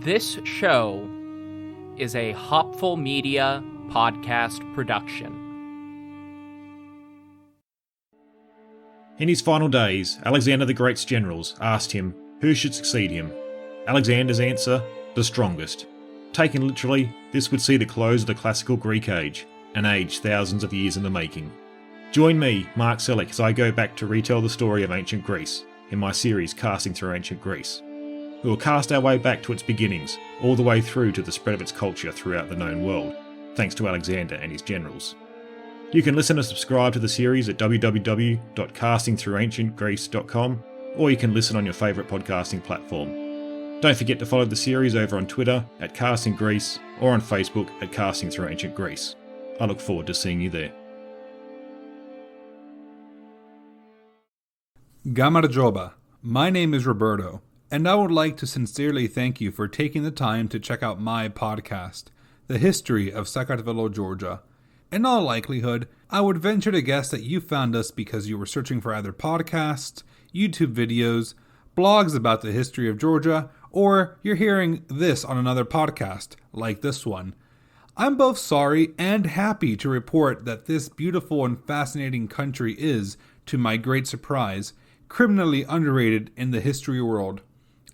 This show is a Hopful Media podcast production. In his final days, Alexander the Great's generals asked him who should succeed him. Alexander's answer, the strongest. Taken literally, this would see the close of the classical Greek age, an age thousands of years in the making. Join me, Mark Selleck, as I go back to retell the story of ancient Greece in my series Casting Through Ancient Greece. We will cast our way back to its beginnings, all the way through to the spread of its culture throughout the known world, thanks to Alexander and his generals. You can listen and subscribe to the series at www.castingthroughancientgreece.com, or you can listen on your favourite podcasting platform. Don't forget to follow the series over on Twitter at Casting Greece or on Facebook at Casting Through Ancient Greece. I look forward to seeing you there. Gamarjoba, my name is Roberto, and I would like to sincerely thank you for taking the time to check out my podcast, The History of Saqartvelo Georgia. In all likelihood, I would venture to guess that you found us because you were searching for either podcasts, YouTube videos, blogs about the history of Georgia, or you're hearing this on another podcast, like this one. I'm both sorry and happy to report that this beautiful and fascinating country is, to my great surprise, criminally underrated in the history world.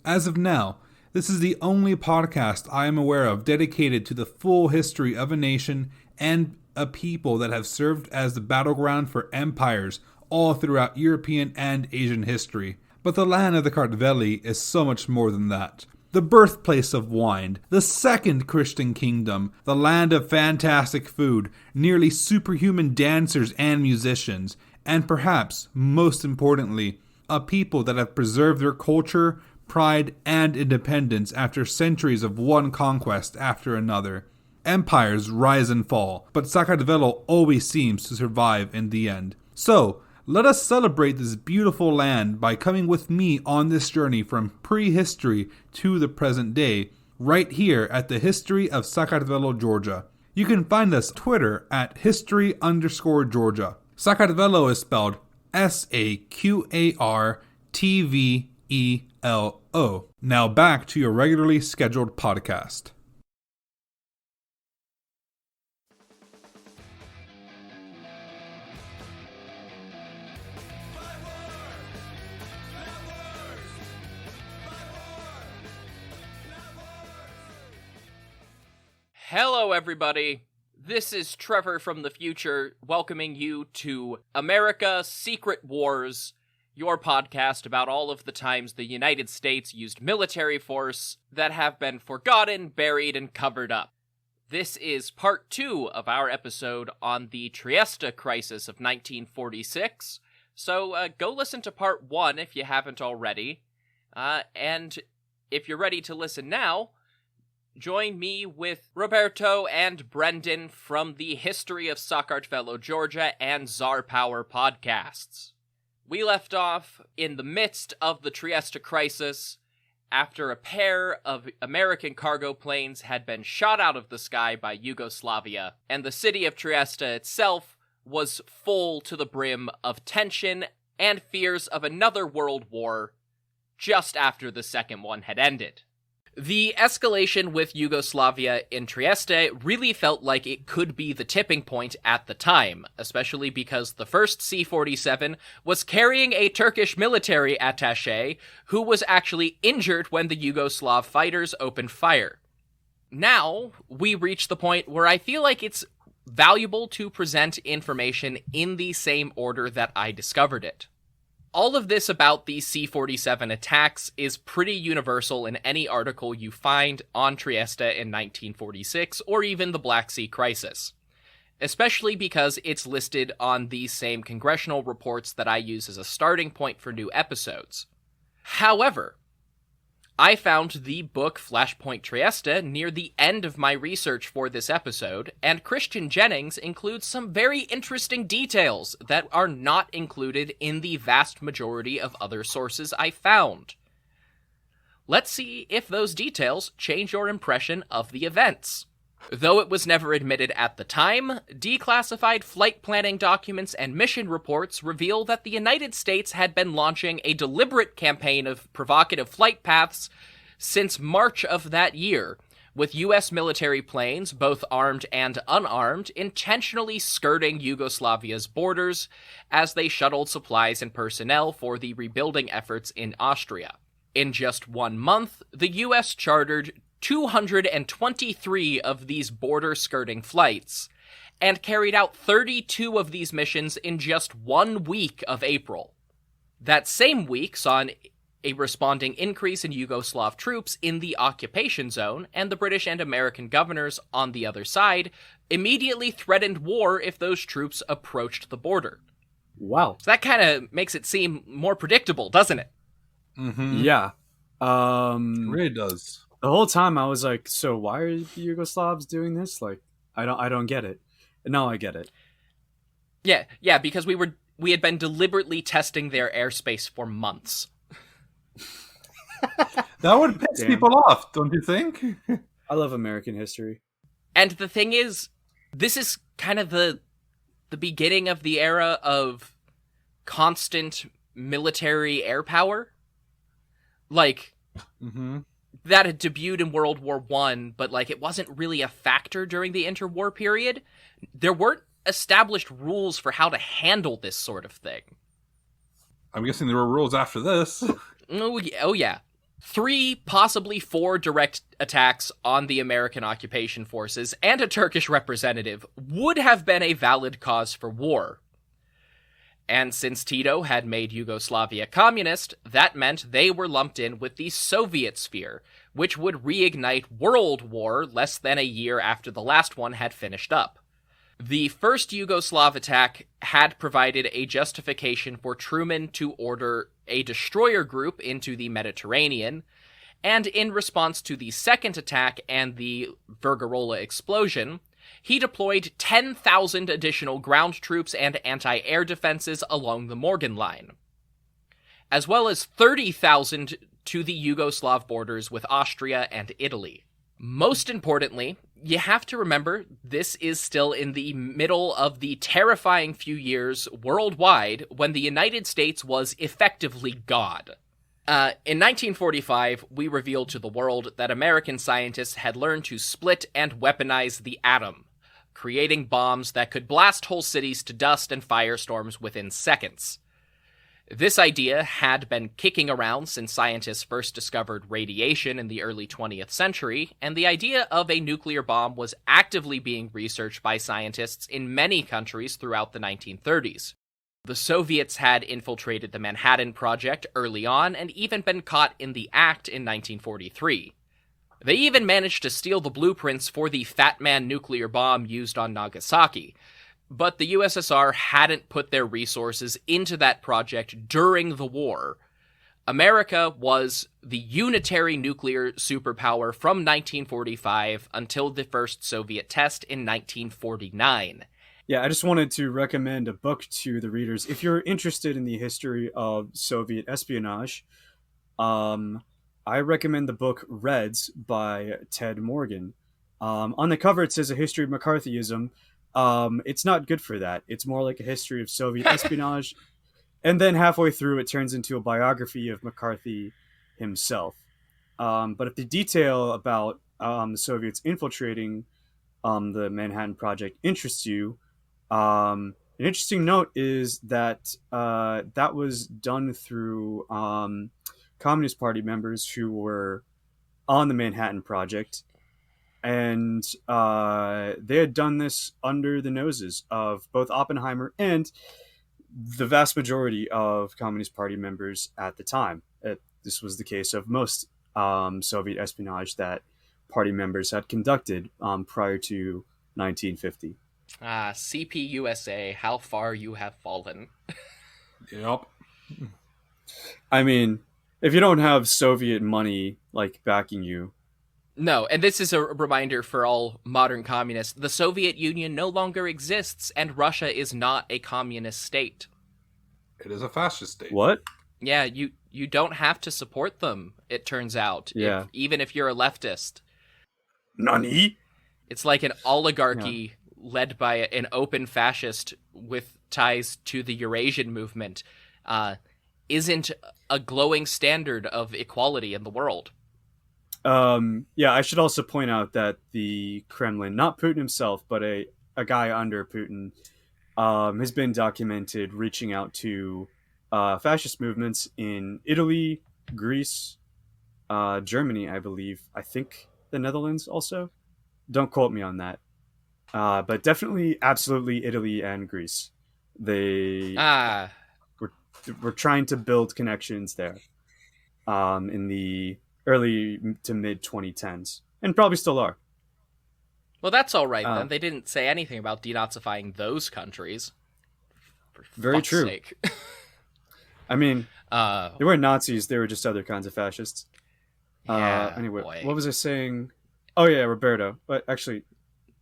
As of now, this is the only podcast I am aware of dedicated to the full history of a nation and a people that have served as the battleground for empires all throughout European and Asian history. But the land of the Kartveli is so much more than that. The birthplace of wine, the second Christian kingdom, the land of fantastic food, nearly superhuman dancers and musicians, and perhaps, most importantly, a people that have preserved their culture, pride, and independence after centuries of one conquest after another. Empires rise and fall, but Saqartvelo always seems to survive in the end. So, let us celebrate this beautiful land by coming with me on this journey from prehistory to the present day, right here at the History of Saqartvelo Georgia. You can find us on Twitter at history_Georgia. Saqartvelo is spelled Saqartvelo. Now back to your regularly scheduled podcast. Hello, everybody. This is Trevor from the future, welcoming you to America Secret Wars, your podcast about all of the times the United States used military force that have been forgotten, buried, and covered up. This is part 2 of our episode on the Trieste crisis of 1946, so go listen to part 1 if you haven't already, and if you're ready to listen now, join me with Roberto and Brendan from the History of Saqartvelo Georgia and Tsar Power podcasts. We left off in the midst of the Trieste crisis after a pair of American cargo planes had been shot out of the sky by Yugoslavia, and the city of Trieste itself was full to the brim of tension and fears of another world war just after the second one had ended. The escalation with Yugoslavia in Trieste really felt like it could be the tipping point at the time, especially because the first C-47 was carrying a Turkish military attaché who was actually injured when the Yugoslav fighters opened fire. Now, we reach the point where I feel like it's valuable to present information in the same order that I discovered it. All of this about these C-47 attacks is pretty universal in any article you find on Trieste in 1946 or even the Black Sea Crisis, especially because it's listed on these same congressional reports that I use as a starting point for new episodes. However, I found the book Flashpoint Trieste near the end of my research for this episode, and Christian Jennings includes some very interesting details that are not included in the vast majority of other sources I found. Let's see if those details change your impression of the events. Though it was never admitted at the time, declassified flight planning documents and mission reports reveal that the United States had been launching a deliberate campaign of provocative flight paths since March of that year, with U.S. military planes, both armed and unarmed, intentionally skirting Yugoslavia's borders as they shuttled supplies and personnel for the rebuilding efforts in Austria. In just 1 month, the U.S. chartered 223 of these border-skirting flights, and carried out 32 of these missions in just 1 week of April. That same week saw a responding increase in Yugoslav troops in the occupation zone, and the British and American governors on the other side immediately threatened war if those troops approached the border. Wow. So that kind of makes it seem more predictable, doesn't it? Mm-hmm. Yeah. It really does. The whole time I was like, so why are the Yugoslavs doing this? Like, I don't get it. Now I get it. Yeah, because we had been deliberately testing their airspace for months. That would piss people off, don't you think? I love American history. And the thing is, this is kind of the beginning of the era of constant military air power. Like, that had debuted in World War I, but like it wasn't really a factor during the interwar period. There weren't established rules for how to handle this sort of thing. I'm guessing there were rules after this. Oh yeah. 3, possibly 4 direct attacks on the American occupation forces and a Turkish representative would have been a valid cause for war. And since Tito had made Yugoslavia communist, that meant they were lumped in with the Soviet sphere, which would reignite World War less than a year after the last one had finished up. The first Yugoslav attack had provided a justification for Truman to order a destroyer group into the Mediterranean, and in response to the second attack and the Vergarola explosion, he deployed 10,000 additional ground troops and anti-air defenses along the Morgan Line, as well as 30,000 to the Yugoslav borders with Austria and Italy. Most importantly, you have to remember this is still in the middle of the terrifying few years worldwide when the United States was effectively God. In 1945, we revealed to the world that American scientists had learned to split and weaponize the atom, creating bombs that could blast whole cities to dust and firestorms within seconds. This idea had been kicking around since scientists first discovered radiation in the early 20th century, and the idea of a nuclear bomb was actively being researched by scientists in many countries throughout the 1930s. The Soviets had infiltrated the Manhattan Project early on and even been caught in the act in 1943. They even managed to steal the blueprints for the Fat Man nuclear bomb used on Nagasaki, but the USSR hadn't put their resources into that project during the war. America was the unitary nuclear superpower from 1945 until the first Soviet test in 1949. Yeah, I just wanted to recommend a book to the readers. If you're interested in the history of Soviet espionage, I recommend the book Reds by Ted Morgan. On the cover, it says A History of McCarthyism. It's not good for that. It's more like a history of Soviet espionage. And then halfway through, it turns into a biography of McCarthy himself. But if the detail about the Soviets infiltrating the Manhattan Project interests you, an interesting note is that that was done through Communist Party members who were on the Manhattan Project. And they had done this under the noses of both Oppenheimer and the vast majority of Communist Party members at the time. This was the case of most Soviet espionage that party members had conducted prior to 1950. CPUSA, how far you have fallen. Yep. I mean, if you don't have Soviet money like backing you. No, and this is a reminder for all modern communists. The Soviet Union no longer exists, and Russia is not a communist state. It is a fascist state. What? Yeah, you don't have to support them, it turns out. Yeah. Even if you're a leftist. Nani? It's like an oligarchy led by an open fascist with ties to the Eurasian movement isn't a glowing standard of equality in the world. Yeah, I should also point out that the Kremlin, not Putin himself, but a guy under Putin, has been documented reaching out to fascist movements in Italy, Greece, Germany, I believe. I think the Netherlands also. Don't quote me on that. But definitely, absolutely Italy and Greece. They were trying to build connections there in the early to mid 2010s, and probably still are. Well, that's all right then. They didn't say anything about denazifying those countries. For very fuck's true. Sake. I mean, they weren't Nazis; they were just other kinds of fascists. Anyway, boy. what was I saying? Oh yeah, Roberto. But actually,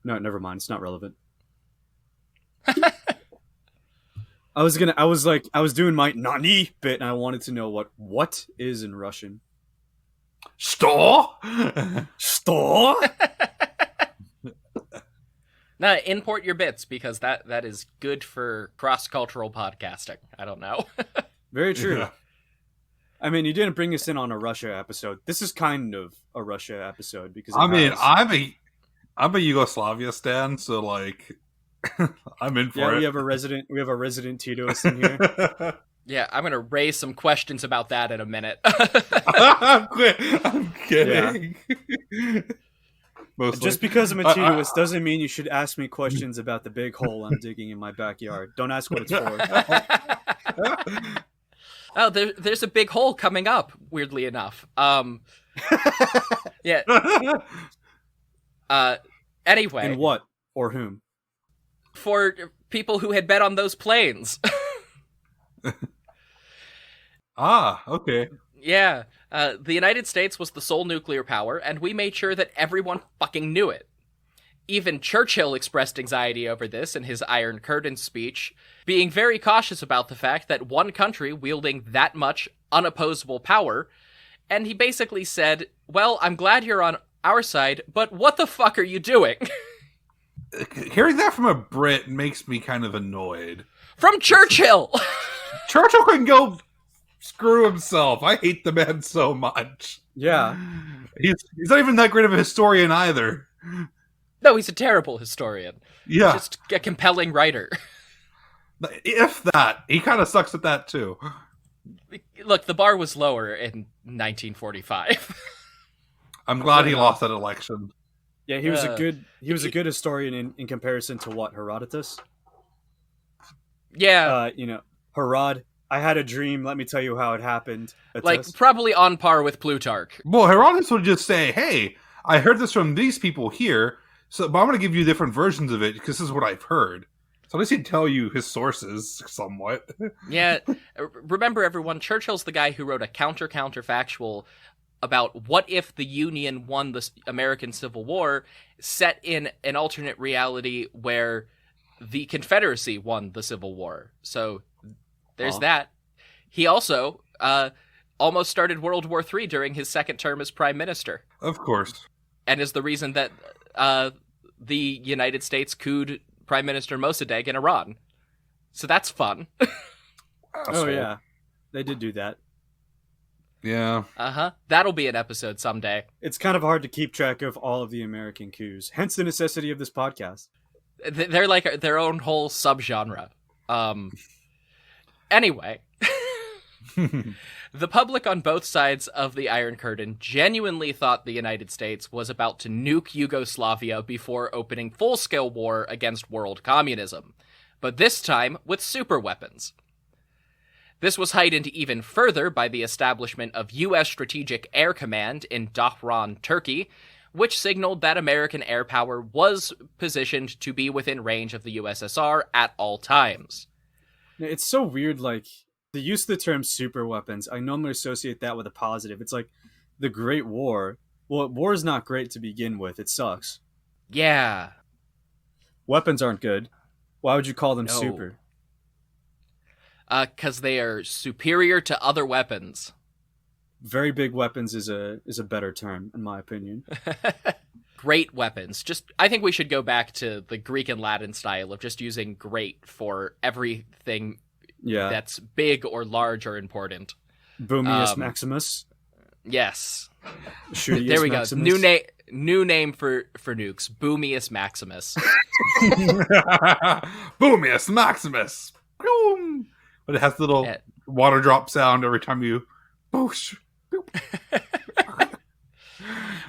no, never mind. It's not relevant. I was doing my Nani bit, and I wanted to know what is in Russian. Store? Store? Nah, import your bits, because that is good for cross-cultural podcasting. I don't know. Very true. Yeah. I mean, you didn't bring us in on a Russia episode. This is kind of a Russia episode because I'm a Yugoslavia stan, so like I'm in for it. we have a resident Titoist in here. Yeah, I'm gonna raise some questions about that in a minute. I'm kidding. Yeah. Mostly. Just because I'm a Titoist doesn't mean you should ask me questions about the big hole I'm digging in my backyard. Don't ask what it's for. Oh, there's a big hole coming up, weirdly enough. Yeah. Anyway. In what? Or whom? For people who had bet on those planes. Okay. Yeah. The United States was the sole nuclear power, and we made sure that everyone fucking knew it. Even Churchill expressed anxiety over this in his Iron Curtain speech, being very cautious about the fact that one country wielding that much unopposable power, and he basically said, well, I'm glad you're on our side, but what the fuck are you doing? Hearing that from a Brit makes me kind of annoyed. From Churchill! Churchill can go screw himself. I hate the man so much. Yeah. He's not even that great of a historian either. No, he's a terrible historian. Yeah. Just a compelling writer. If that. He kind of sucks at that too. Look, the bar was lower in 1945. I'm glad he lost that election. Yeah, he was a good historian in comparison to what, Herodotus? Yeah. Herod, I had a dream, let me tell you how it happened. Probably on par with Plutarch. Well, Herodotus would just say, hey, I heard this from these people here, but I'm going to give you different versions of it because this is what I've heard. So at least he'd tell you his sources somewhat. Yeah. Remember, everyone, Churchill's the guy who wrote a counterfactual about what if the Union won the American Civil War, set in an alternate reality where the Confederacy won the Civil War. So there's that. He also almost started World War III during his second term as prime minister. Of course. And is the reason that the United States couped Prime Minister Mossadegh in Iran. So that's fun. Oh, yeah. They did do that. Yeah. Uh-huh. That'll be an episode someday. It's kind of hard to keep track of all of the American coups. Hence the necessity of this podcast. They're like their own whole subgenre. Anyway. The public on both sides of the Iron Curtain genuinely thought the United States was about to nuke Yugoslavia before opening full-scale war against world communism, but this time with superweapons. This was heightened even further by the establishment of U.S. Strategic Air Command in Dahran, Turkey, which signaled that American air power was positioned to be within range of the USSR at all times. It's so weird, the use of the term super weapons, I normally associate that with a positive. It's like the Great War. Well, war is not great to begin with. It sucks. Yeah. Weapons aren't good. Why would you call them No. super? 'Cause they are superior to other weapons. Very big weapons is a better term, in my opinion. Great weapons. I think we should go back to the Greek and Latin style of just using great for everything Yeah. that's big or large or important. Boomius Maximus. Yes. Shootiest There we Maximus. go. New name for nukes. Boomius Maximus. Boomius Maximus. Boom. But it has the little water drop sound every time you boosh.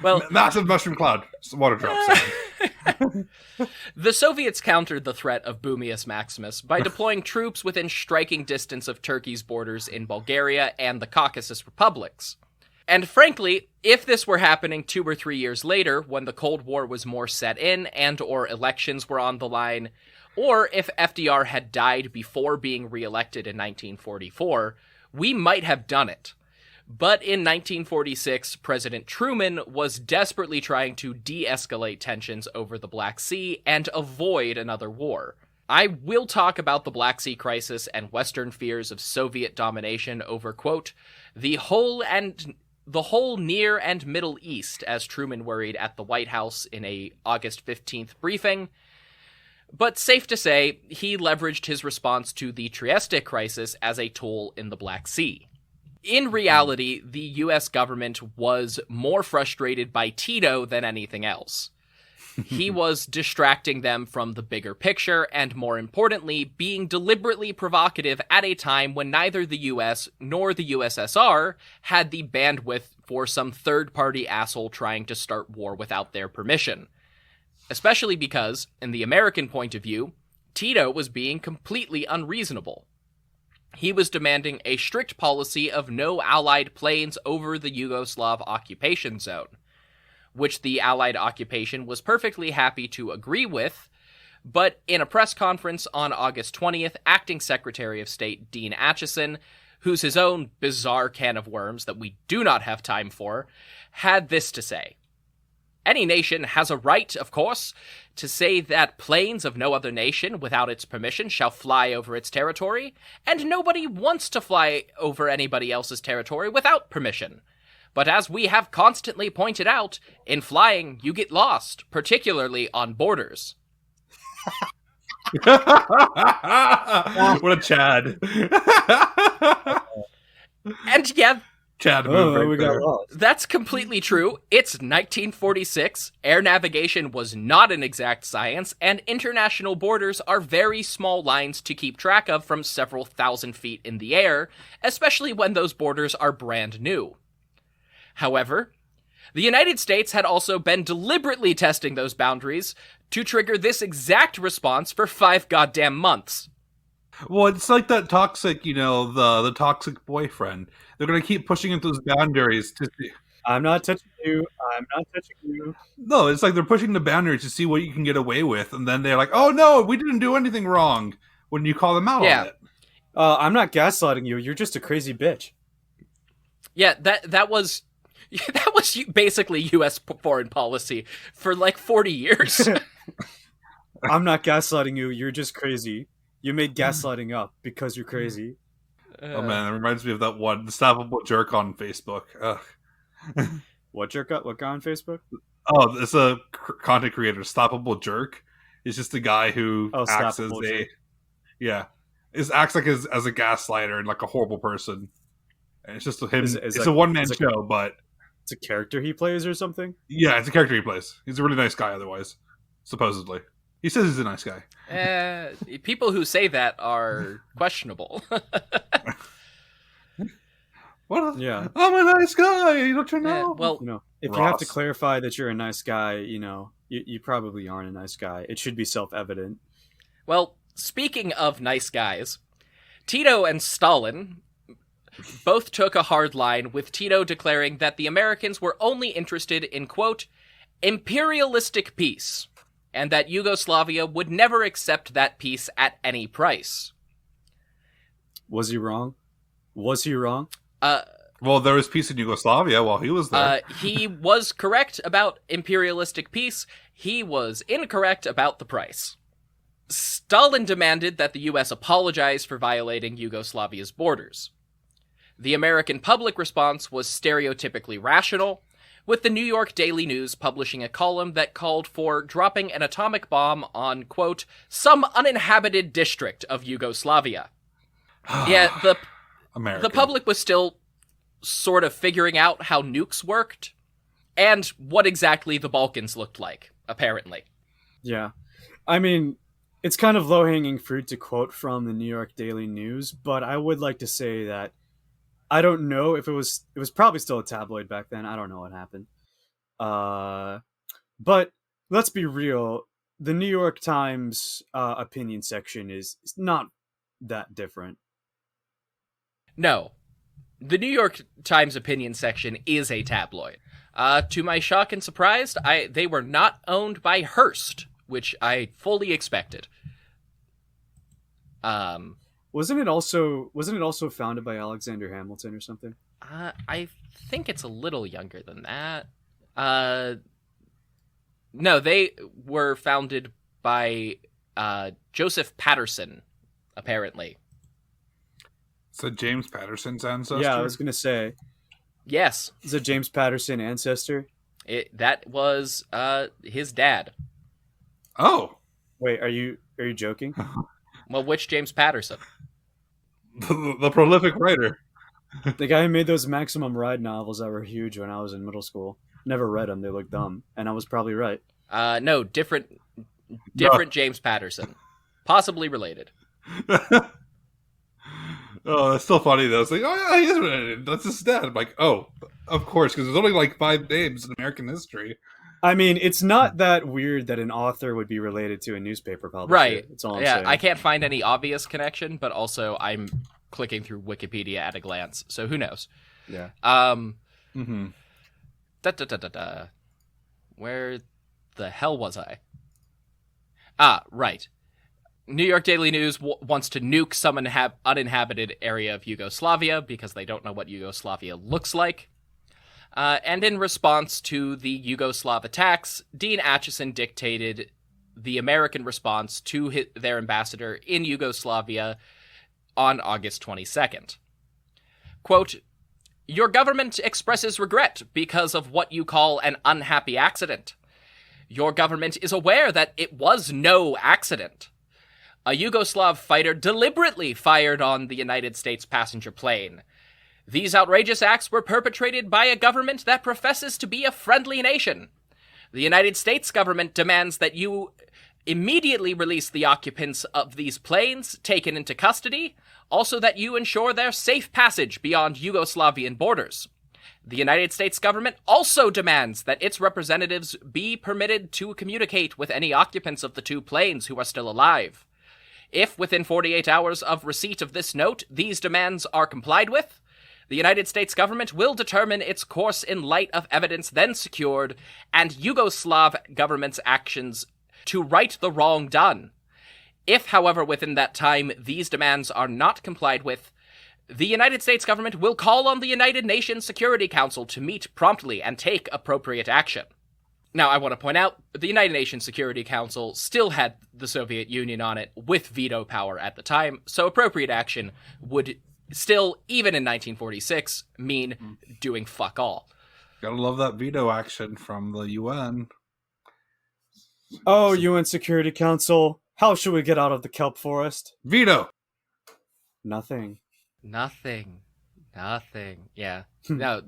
Well, massive mushroom cloud. It's a water drop sound. The Soviets countered the threat of Boomius Maximus by deploying troops within striking distance of Turkey's borders in Bulgaria and the Caucasus republics. And frankly, if this were happening 2 or 3 years later, when the Cold War was more set in and or elections were on the line, or if FDR had died before being reelected in 1944, we might have done it. But in 1946, President Truman was desperately trying to de-escalate tensions over the Black Sea and avoid another war. I will talk about the Black Sea crisis and Western fears of Soviet domination over, quote, the whole Near and Middle East, as Truman worried at the White House in a August 15th briefing. But safe to say, he leveraged his response to the Trieste crisis as a tool in the Black Sea. In reality, the U.S. government was more frustrated by Tito than anything else. He was distracting them from the bigger picture, and more importantly, being deliberately provocative at a time when neither the U.S. nor the USSR had the bandwidth for some third-party asshole trying to start war without their permission. Especially because, in the American point of view, Tito was being completely unreasonable. He was demanding a strict policy of no Allied planes over the Yugoslav occupation zone, which the Allied occupation was perfectly happy to agree with, but in a press conference on August 20th, Acting Secretary of State Dean Acheson, who's his own bizarre can of worms that we do not have time for, had this to say. Any nation has a right, of course, to say that planes of no other nation without its permission shall fly over its territory, and nobody wants to fly over anybody else's territory without permission. But as we have constantly pointed out, in flying you get lost, particularly on borders. What a Chad. And yeah, Chad move right we there. got lost. that's completely true. It's 1946, air navigation was not an exact science, and international borders are very small lines to keep track of from several thousand feet in the air, especially when those borders are brand new. However, the United States had also been deliberately testing those boundaries to trigger this exact response for 5 goddamn months. Well, it's like that toxic, the toxic boyfriend. They're going to keep pushing into those boundaries to see. I'm not touching you. I'm not touching you. No, it's like they're pushing the boundaries to see what you can get away with, and then they're like, "Oh no, we didn't do anything wrong." When you call them out on it. I'm not gaslighting you. You're just a crazy bitch. Yeah, that was basically U.S. foreign policy for like 40 years. I'm not gaslighting you. You're just crazy. You made gaslighting up because you're crazy. Oh man, it reminds me of that one, the Stoppable Jerk on Facebook. Ugh. What jerk up? What guy on Facebook? Oh, it's a content creator. Stoppable Jerk is just a guy who acts as Stoppable Jerk. acts like as a gaslighter and like a horrible person. And it's just him. It's like, a one-man show, but it's a character he plays or something. yeah, it's a character he plays. He's a really nice guy, otherwise, supposedly. He says he's a nice guy. People who say that are questionable. What? Yeah. I'm a nice guy. Don't you know? Well, If you have to clarify that you're a nice guy, you probably aren't a nice guy. It should be self-evident. Well, speaking of nice guys, Tito and Stalin both took a hard line, with Tito declaring that the Americans were only interested in, quote, imperialistic peace, and that Yugoslavia would never accept that peace at any price. Was he wrong? Well, there was peace in Yugoslavia while he was there. He was correct about imperialistic peace. He was incorrect about the price. Stalin demanded that the U.S. apologize for violating Yugoslavia's borders. The American public response was stereotypically rational, with the New York Daily News publishing a column that called for dropping an atomic bomb on, quote, some uninhabited district of Yugoslavia. Yeah, the public was still sort of figuring out how nukes worked and what exactly the Balkans looked like, apparently. Yeah. I mean, it's kind of low-hanging fruit to quote from the New York Daily News, but I would like to say that I don't know if it was probably still a tabloid back then. I don't know what happened. But let's be real. The New York Times opinion section is not that different. No. The New York Times opinion section is a tabloid. To my shock and surprise, they were not owned by Hearst, which I fully expected. Wasn't it also founded by Alexander Hamilton or something? I think it's a little younger than that. No, they were founded by Joseph Patterson, apparently. So James Patterson's ancestor? Yeah, I was going to say. Yes. Is it James Patterson ancestor? That was his dad. Oh. Wait, are you joking? Well, which James Patterson? The prolific writer. The guy who made those Maximum Ride novels that were huge when I was in middle school. Never read them. They looked dumb. And I was probably right. No, different James Patterson. Possibly related. Oh, that's still funny, though. It's like, oh, yeah, he is related. That's his dad. I'm like, oh, of course, because there's only like 5 names in American history. I mean, it's not that weird that an author would be related to a newspaper publisher. Right. That's all I'm saying. I can't find any obvious connection, but also I'm clicking through Wikipedia at a glance, so who knows? Yeah. Mm-hmm. Where the hell was I? Ah, right. New York Daily News wants to nuke some uninhabited area of Yugoslavia because they don't know what Yugoslavia looks like. And in response to the Yugoslav attacks, Dean Acheson dictated the American response to their ambassador in Yugoslavia on August 22nd. Quote, "Your government expresses regret because of what you call an unhappy accident. Your government is aware that it was no accident. A Yugoslav fighter deliberately fired on the United States passenger plane. These outrageous acts were perpetrated by a government that professes to be a friendly nation. The United States government demands that you immediately release the occupants of these planes taken into custody, also that you ensure their safe passage beyond Yugoslavian borders. The United States government also demands that its representatives be permitted to communicate with any occupants of the 2 planes who are still alive. If, within 48 hours of receipt of this note, these demands are complied with, the United States government will determine its course in light of evidence then secured and Yugoslav government's actions to right the wrong done. If, however, within that time these demands are not complied with, the United States government will call on the United Nations Security Council to meet promptly and take appropriate action." Now, I want to point out, the United Nations Security Council still had the Soviet Union on it with veto power at the time, so appropriate action would still, even in 1946, mean doing fuck all. Gotta love that veto action from the UN. Oh, UN Security Council, how should we get out of the kelp forest? Veto! Nothing. Yeah. No,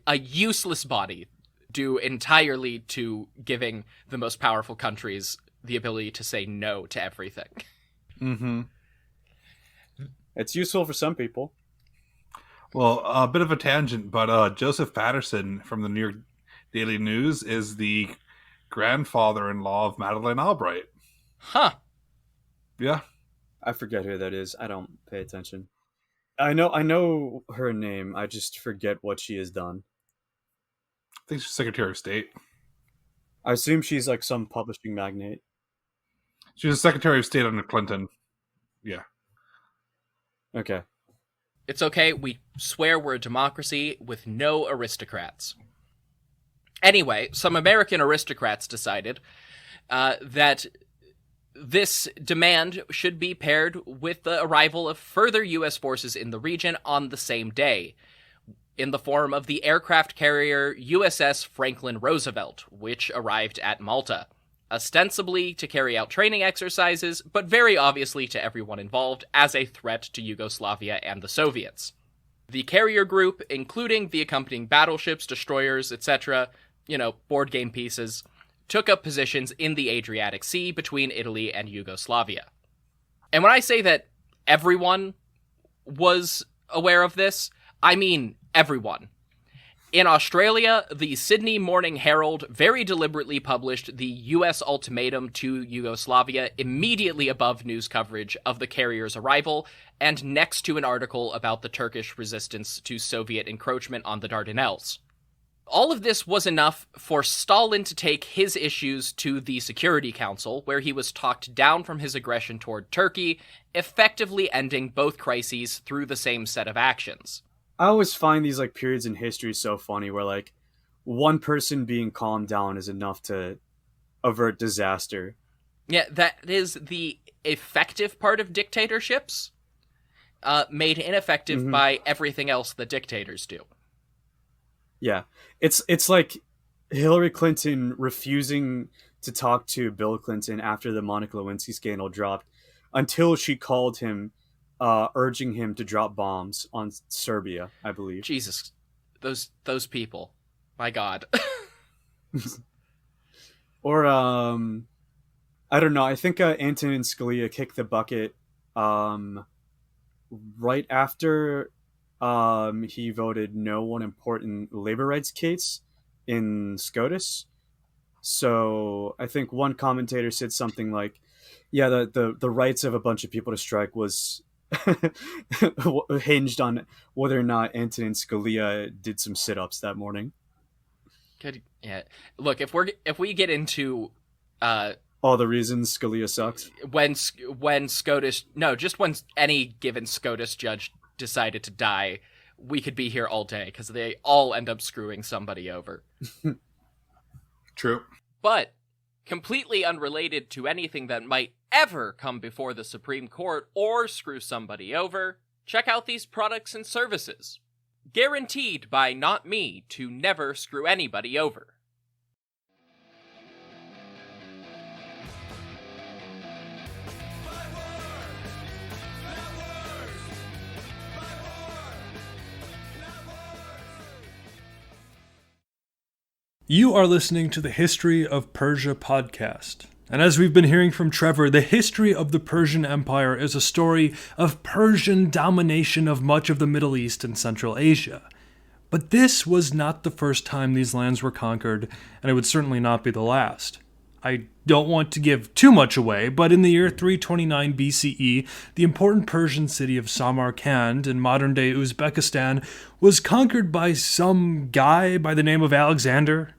a useless body due entirely to giving the most powerful countries the ability to say no to everything. Mm-hmm. It's useful for some people. Well, a bit of a tangent, but Joseph Patterson from the New York Daily News is the grandfather-in-law of Madeleine Albright. Huh. Yeah. I forget who that is. I don't pay attention. I know her name. I just forget what she has done. I think she's Secretary of State. I assume she's like some publishing magnate. She was Secretary of State under Clinton. Yeah. Okay. It's okay, we swear we're a democracy with no aristocrats. Anyway, some American aristocrats decided that this demand should be paired with the arrival of further U.S. forces in the region on the same day, in the form of the aircraft carrier USS Franklin Roosevelt, which arrived at Malta, ostensibly to carry out training exercises, but very obviously to everyone involved as a threat to Yugoslavia and the Soviets. The carrier group, including the accompanying battleships, destroyers, etc., board game pieces, took up positions in the Adriatic Sea between Italy and Yugoslavia. And when I say that everyone was aware of this, I mean everyone. In Australia, the Sydney Morning Herald very deliberately published the US ultimatum to Yugoslavia immediately above news coverage of the carrier's arrival and next to an article about the Turkish resistance to Soviet encroachment on the Dardanelles. All of this was enough for Stalin to take his issues to the Security Council, where he was talked down from his aggression toward Turkey, effectively ending both crises through the same set of actions. I always find these periods in history so funny where one person being calmed down is enough to avert disaster. Yeah, that is the effective part of dictatorships, made ineffective by everything else that dictators do. Yeah, it's like Hillary Clinton refusing to talk to Bill Clinton after the Monica Lewinsky scandal dropped until she called him, urging him to drop bombs on Serbia, I believe. Jesus, those people, my God. Or I don't know. I think Antonin Scalia kicked the bucket right after he voted no on important labor rights case in SCOTUS. So I think one commentator said something like, yeah, the rights of a bunch of people to strike was hinged on whether or not Antonin Scalia did some sit-ups that morning. Good. Yeah. Look, if we get into all the reasons Scalia sucks, when SCOTUS, no, just when any given SCOTUS judge decided to die, we could be here all day because they all end up screwing somebody over. True. But completely unrelated to anything that might ever come before the Supreme Court or screw somebody over, check out these products and services. Guaranteed by not me to never screw anybody over. You are listening to the History of Persia podcast. And as we've been hearing from Trevor, the history of the Persian Empire is a story of Persian domination of much of the Middle East and Central Asia. But this was not the first time these lands were conquered, and it would certainly not be the last. I don't want to give too much away, but in the year 329 BCE, the important Persian city of Samarkand in modern-day Uzbekistan was conquered by some guy by the name of Alexander.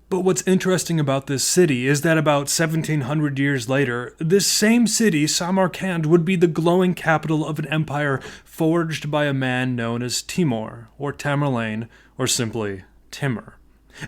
But what's interesting about this city is that about 1700 years later, this same city, Samarkand, would be the glowing capital of an empire forged by a man known as Timur, or Tamerlane, or simply Timur.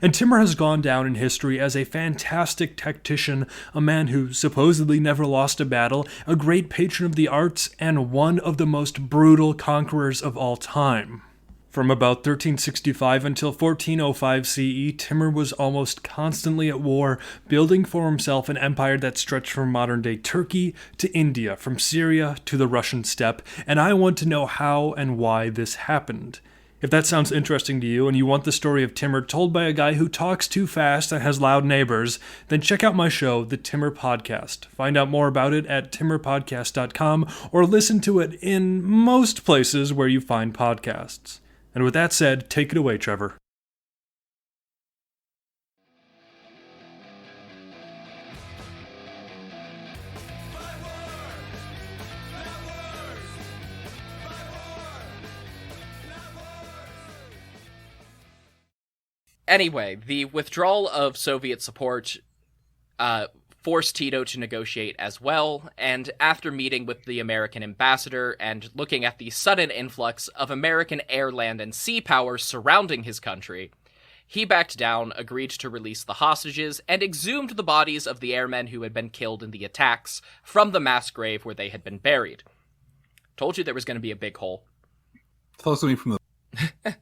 And Timur has gone down in history as a fantastic tactician, a man who supposedly never lost a battle, a great patron of the arts, and one of the most brutal conquerors of all time. From about 1365 until 1405 CE, Timur was almost constantly at war, building for himself an empire that stretched from modern-day Turkey to India, from Syria to the Russian steppe, and I want to know how and why this happened. If that sounds interesting to you and you want the story of Timur told by a guy who talks too fast and has loud neighbors, then check out my show, The Timur Podcast. Find out more about it at timurpodcast.com or listen to it in most places where you find podcasts. And with that said, take it away, Trevor. Anyway, the withdrawal of Soviet support forced Tito to negotiate as well, and after meeting with the American ambassador and looking at the sudden influx of American air, land, and sea power surrounding his country, he backed down, agreed to release the hostages, and exhumed the bodies of the airmen who had been killed in the attacks from the mass grave where they had been buried. Told you there was going to be a big hole. Tell us something from the...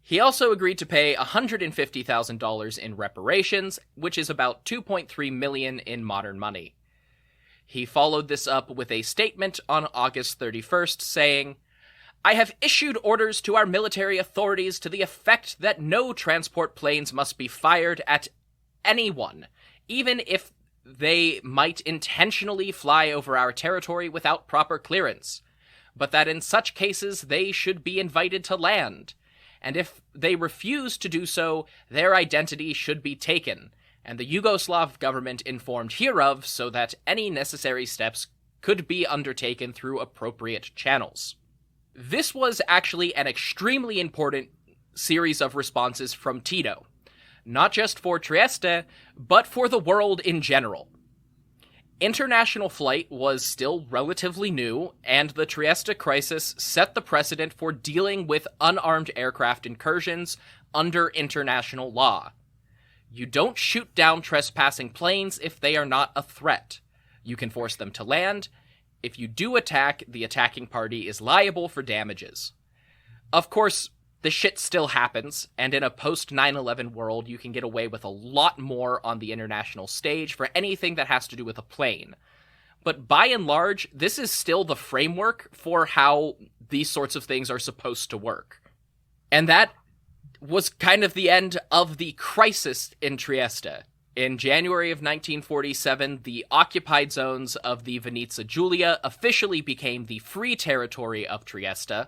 He also agreed to pay $150,000 in reparations, which is about $2.3 million in modern money. He followed this up with a statement on August 31st saying, I have issued orders to our military authorities to the effect that no transport planes must be fired at anyone, even if they might intentionally fly over our territory without proper clearance, but that in such cases they should be invited to land, and if they refuse to do so, their identity should be taken, and the Yugoslav government informed hereof so that any necessary steps could be undertaken through appropriate channels. This was actually an extremely important series of responses from Tito, not just for Trieste, but for the world in general. International flight was still relatively new, and the Trieste crisis set the precedent for dealing with unarmed aircraft incursions under international law. You don't shoot down trespassing planes if they are not a threat. You can force them to land. If you do attack, the attacking party is liable for damages. Of course, the shit still happens, and in a post-9/11 world, you can get away with a lot more on the international stage for anything that has to do with a plane. But by and large, this is still the framework for how these sorts of things are supposed to work. And that was kind of the end of the crisis in Trieste. In January of 1947, the occupied zones of the Venetia Giulia officially became the free territory of Trieste.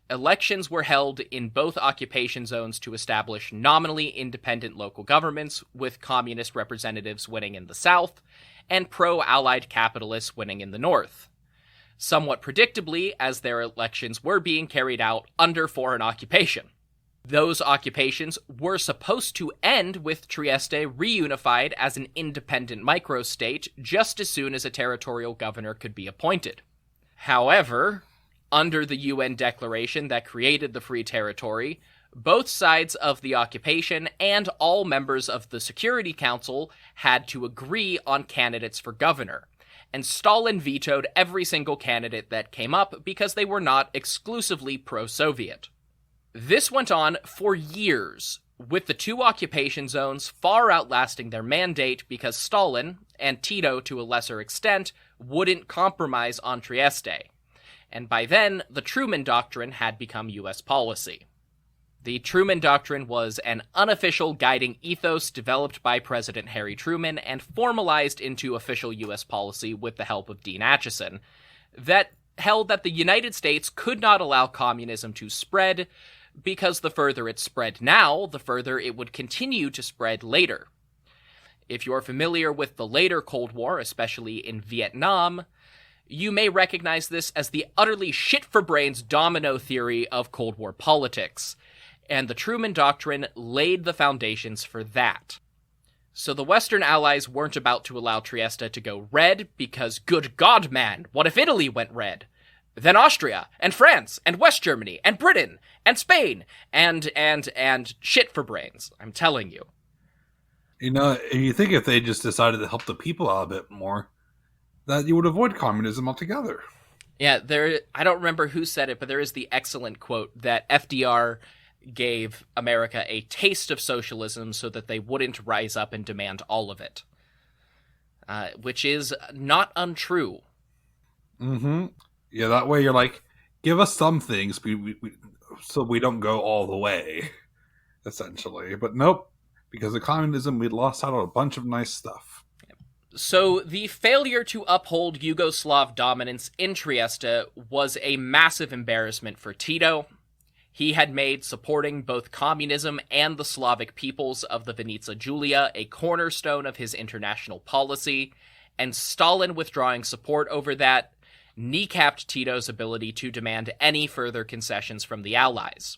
Elections were held in both occupation zones to establish nominally independent local governments, with communist representatives winning in the south, and pro-Allied capitalists winning in the north. Somewhat predictably, as their elections were being carried out under foreign occupation. Those occupations were supposed to end with Trieste reunified as an independent microstate just as soon as a territorial governor could be appointed. However, under the UN declaration that created the Free Territory, both sides of the occupation and all members of the Security Council had to agree on candidates for governor, and Stalin vetoed every single candidate that came up because they were not exclusively pro-Soviet. This went on for years, with the two occupation zones far outlasting their mandate because Stalin, and Tito to a lesser extent, wouldn't compromise on Trieste. And by then, the Truman Doctrine had become U.S. policy. The Truman Doctrine was an unofficial guiding ethos developed by President Harry Truman and formalized into official U.S. policy with the help of Dean Acheson, that held that the United States could not allow communism to spread, because the further it spread now, the further it would continue to spread later. If you're familiar with the later Cold War, especially in Vietnam, you may recognize this as the utterly shit-for-brains domino theory of Cold War politics, and the Truman Doctrine laid the foundations for that. So the Western Allies weren't about to allow Trieste to go red because, good God, man, what if Italy went red? Then Austria, and France, and West Germany, and Britain, and Spain, and shit for brains, I'm telling you. You know, you think if they just decided to help the people out a bit more, that you would avoid communism altogether. Yeah, I don't remember who said it, but there is the excellent quote that FDR gave America a taste of socialism so that they wouldn't rise up and demand all of it. Which is not untrue. Mm-hmm. Yeah, that way you're like, give us some things so we don't go all the way, essentially. But nope, because of communism, we lost out on a bunch of nice stuff. So the failure to uphold Yugoslav dominance in Trieste was a massive embarrassment for Tito. He had made supporting both communism and the Slavic peoples of the Venetia Giulia a cornerstone of his international policy, and Stalin withdrawing support over that kneecapped Tito's ability to demand any further concessions from the Allies.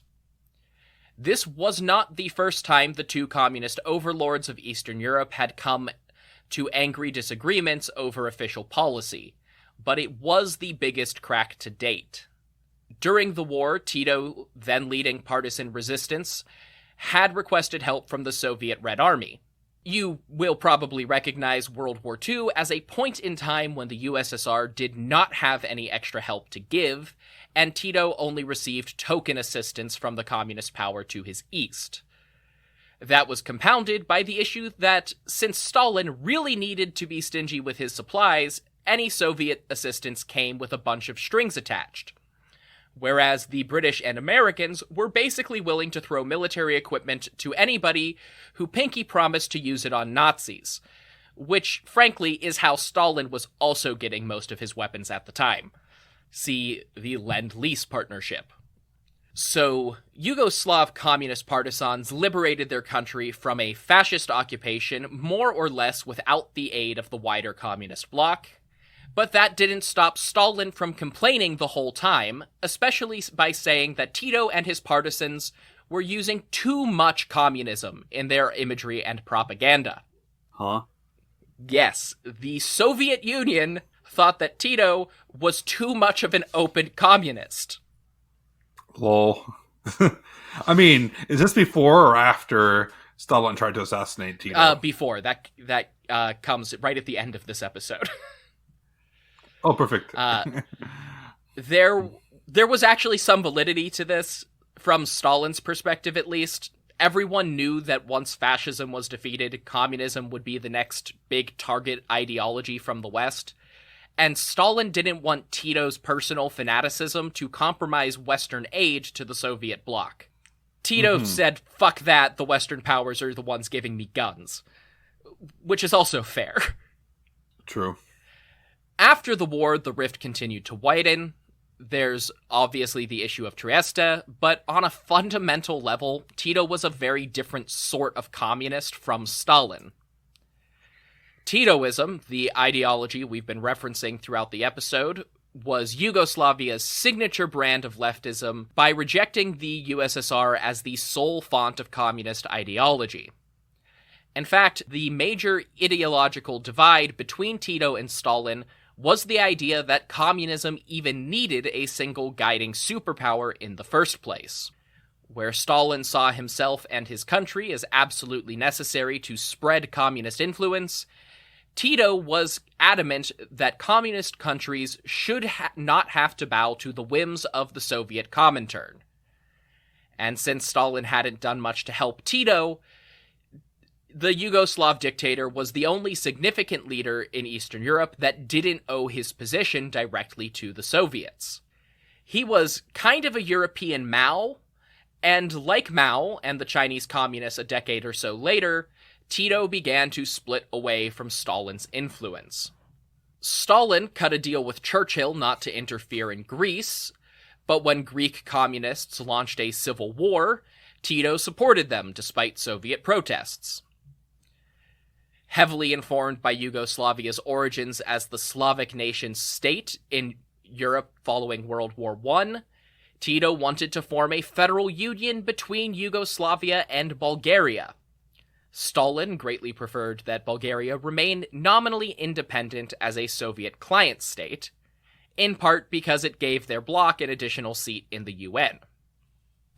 This was not the first time the two communist overlords of Eastern Europe had come to angry disagreements over official policy, but it was the biggest crack to date. During the war, Tito, then leading partisan resistance, had requested help from the Soviet Red Army. You will probably recognize World War II as a point in time when the USSR did not have any extra help to give, and Tito only received token assistance from the communist power to his east. That was compounded by the issue that, since Stalin really needed to be stingy with his supplies, any Soviet assistance came with a bunch of strings attached. whereas the British and Americans were basically willing to throw military equipment to anybody who pinky promised to use it on Nazis, which, frankly, is how Stalin was also getting most of his weapons at the time. See the Lend-Lease partnership. So, Yugoslav communist partisans liberated their country from a fascist occupation more or less without the aid of the wider communist bloc. But that didn't stop Stalin from complaining the whole time, especially by saying that Tito and his partisans were using too much communism in their imagery and propaganda. Huh? Yes, the Soviet Union thought that Tito was too much of an open communist. Lol. I mean, is this before or after Stalin tried to assassinate Tito? Before. That comes right at the end of this episode. Oh, perfect. There was actually some validity to this, from Stalin's perspective at least. Everyone knew that once fascism was defeated, communism would be the next big target ideology from the West. And Stalin didn't want Tito's personal fanaticism to compromise Western aid to the Soviet bloc. Tito said, fuck that, the Western powers are the ones giving me guns. Which is also fair. True. After the war, the rift continued to widen. There's obviously the issue of Trieste, but on a fundamental level, Tito was a very different sort of communist from Stalin. Titoism, the ideology we've been referencing throughout the episode, was Yugoslavia's signature brand of leftism by rejecting the USSR as the sole font of communist ideology. In fact, the major ideological divide between Tito and Stalin was the idea that communism even needed a single guiding superpower in the first place. Where Stalin saw himself and his country as absolutely necessary to spread communist influence, Tito was adamant that communist countries should not have to bow to the whims of the Soviet Comintern. And since Stalin hadn't done much to help Tito, the Yugoslav dictator was the only significant leader in Eastern Europe that didn't owe his position directly to the Soviets. He was kind of a European Mao, and like Mao and the Chinese communists a decade or so later, Tito began to split away from Stalin's influence. Stalin cut a deal with Churchill not to interfere in Greece, but when Greek communists launched a civil war, Tito supported them despite Soviet protests. Heavily informed by Yugoslavia's origins as the Slavic nation-state in Europe following World War I, Tito wanted to form a federal union between Yugoslavia and Bulgaria. Stalin greatly preferred that Bulgaria remain nominally independent as a Soviet client state, in part because it gave their bloc an additional seat in the UN.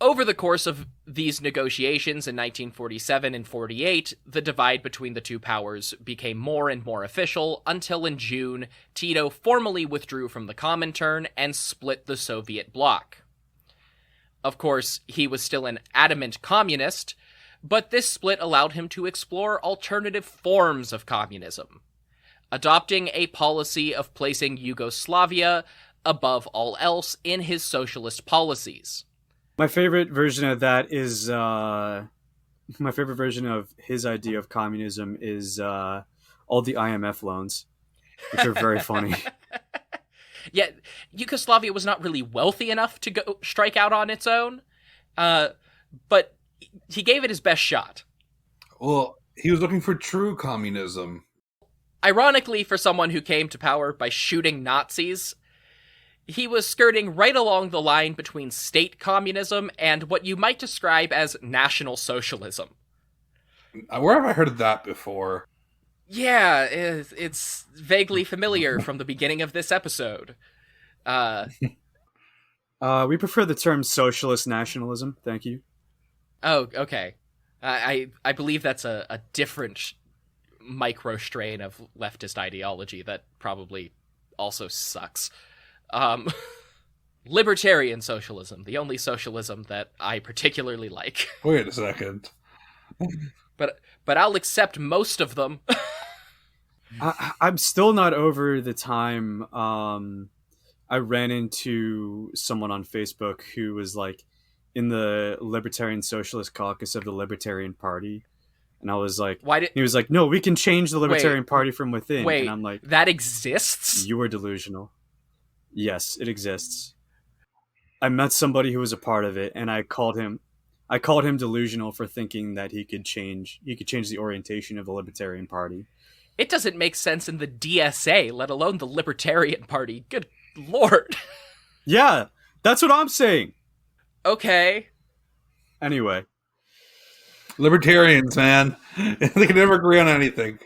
Over the course of these negotiations in 1947 and 48, the divide between the two powers became more and more official until in June, Tito formally withdrew from the Comintern and split the Soviet bloc. Of course, he was still an adamant communist, but this split allowed him to explore alternative forms of communism, adopting a policy of placing Yugoslavia above all else in his socialist policies. My favorite version of that is my favorite version of his idea of communism is all the IMF loans, which are very funny. Yeah, Yugoslavia was not really wealthy enough to go strike out on its own, but he gave it his best shot. Well, he was looking for true communism. Ironically, for someone who came to power by shooting Nazis, he was skirting right along the line between state communism and what you might describe as National Socialism. Where have I heard of that before? Yeah, it's vaguely familiar from the beginning of this episode. We prefer the term socialist nationalism, thank you. Oh, okay. I believe that's a different micro strain of leftist ideology that probably also sucks. Libertarian socialism, the only socialism that I particularly like. Wait a second. But I'll accept most of them. I'm still not over the time. I ran into someone on Facebook who was like in the Libertarian Socialist Caucus of the Libertarian Party. And I was like, he was like, no, we can change the Libertarian Party from within. Wait, and I'm like, that exists? You are delusional. Yes, it exists. I met somebody who was a part of it, and I called him delusional for thinking that he could change the orientation of the Libertarian Party. It doesn't make sense in the DSA, let alone the Libertarian Party. Good lord. Yeah, that's what I'm saying. Okay. Anyway. Libertarians, man. They can never agree on anything.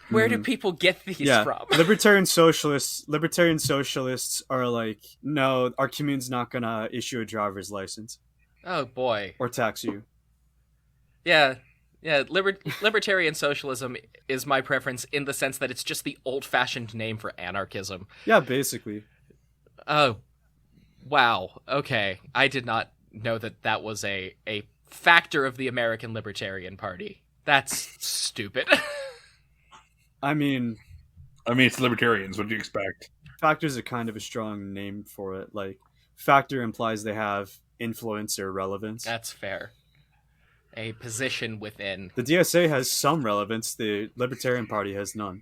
Where do people get these from? Libertarian socialists are like, no, our commune's not gonna issue a driver's license. Oh boy. Or tax you. Yeah. Libertarian socialism is my preference in the sense that it's just the old-fashioned name for anarchism. Yeah, basically. Oh, wow. Okay. I did not know that was a factor of the American Libertarian Party. That's stupid. I mean, it's libertarians. What do you expect? Factor's a kind of a strong name for it. Like, factor implies they have influence or relevance. That's fair. A position within. The DSA has some relevance. The Libertarian Party has none.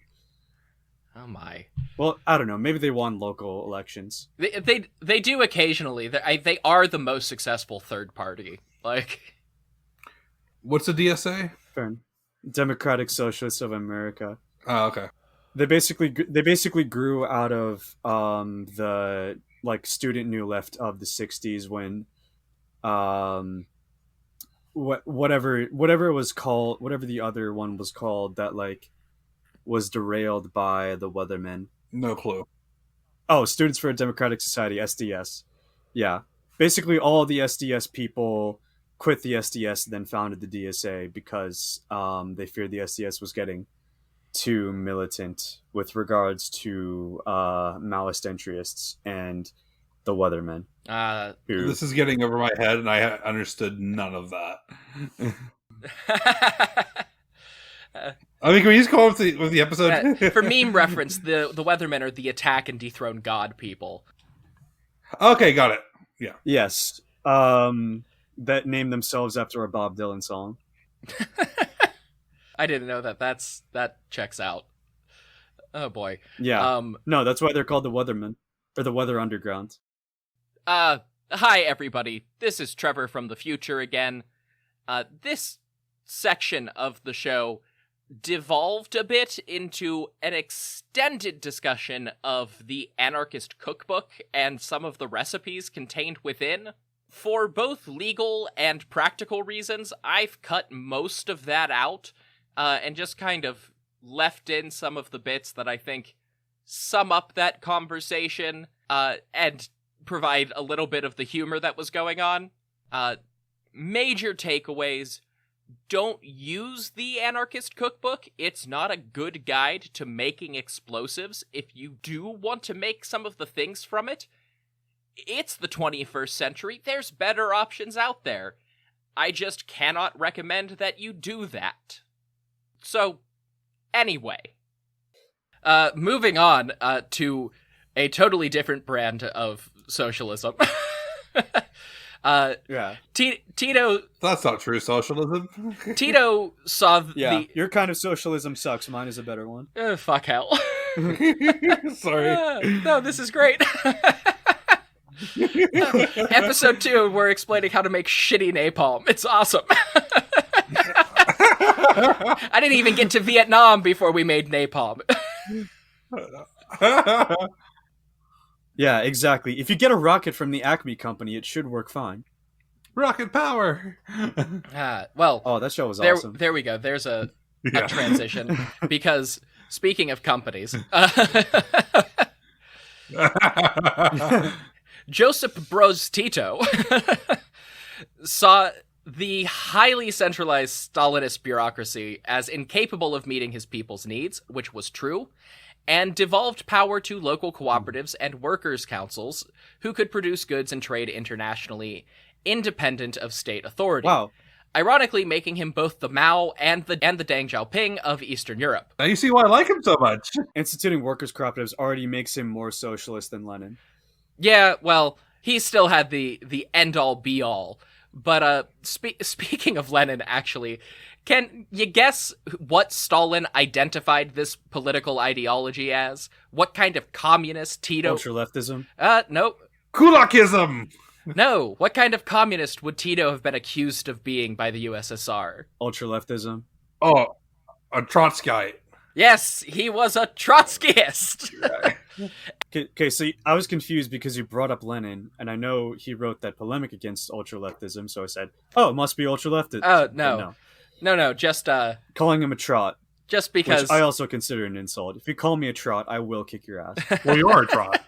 Oh my. Well, I don't know. Maybe they won local elections. They do occasionally. They are the most successful third party. Like, what's the DSA? Democratic Socialists of America. Oh, okay. They basically grew out of the like student new left of the 60s when whatever it was called, whatever the other one was called that like was derailed by the Weathermen. No clue. Oh, Students for a Democratic Society, SDS. Yeah. Basically all the SDS people quit the SDS and then founded the DSA because they feared the SDS was getting too militant with regards to Maoist entryists and the Weathermen. This is getting over my head, and I understood none of that. I mean, can we just go with the episode? For meme reference, the Weathermen are the attack and dethrone God people. Okay, got it. Yeah. Yes. That named themselves after a Bob Dylan song. I didn't know that. That checks out. Oh boy. Yeah. No, that's why they're called the Weathermen, or the Weather Underground. Hi everybody. This is Trevor from the future again. This section of the show devolved a bit into an extended discussion of the anarchist cookbook and some of the recipes contained within. For both legal and practical reasons, I've cut most of that out. And just kind of left in some of the bits that I think sum up that conversation, and provide a little bit of the humor that was going on. Major takeaways: don't use the anarchist cookbook. It's not a good guide to making explosives. If you do want to make some of the things from it, it's the 21st century. There's better options out there. I just cannot recommend that you do that. So, anyway, moving on to a totally different brand of socialism. Yeah. Tito... That's not true socialism. Tito saw your kind of socialism sucks. Mine is a better one. Fuck hell. Sorry. No, this is great. Episode 2, we're explaining how to make shitty napalm. It's awesome. I didn't even get to Vietnam before we made napalm. Yeah, exactly. If you get a rocket from the Acme company, it should work fine. Rocket power. Well, oh, that show was awesome. There we go. There's a transition. Because speaking of companies, Joseph Broz Tito saw the highly centralized Stalinist bureaucracy as incapable of meeting his people's needs, which was true, and devolved power to local cooperatives and workers' councils who could produce goods and trade internationally, independent of state authority. Wow. Ironically, making him both the Mao and the Deng Xiaoping of Eastern Europe. Now you see why I like him so much. Instituting workers' cooperatives already makes him more socialist than Lenin. Yeah, well, he still had the end-all be-all. But speaking of Lenin, actually, can you guess what Stalin identified this political ideology as? What kind of communist Tito... Ultra-leftism? No. Kulakism! No. What kind of communist would Tito have been accused of being by the USSR? Ultra-leftism? Oh, a Trotskyite. Yes, he was a Trotskyist! Okay, so I was confused because you brought up Lenin, and I know he wrote that polemic against ultra-leftism, so I said, oh, it must be ultra-leftist. Oh, no. No, just, calling him a trot. Just because... Which I also consider an insult. If you call me a trot, I will kick your ass. Well, you are a trot.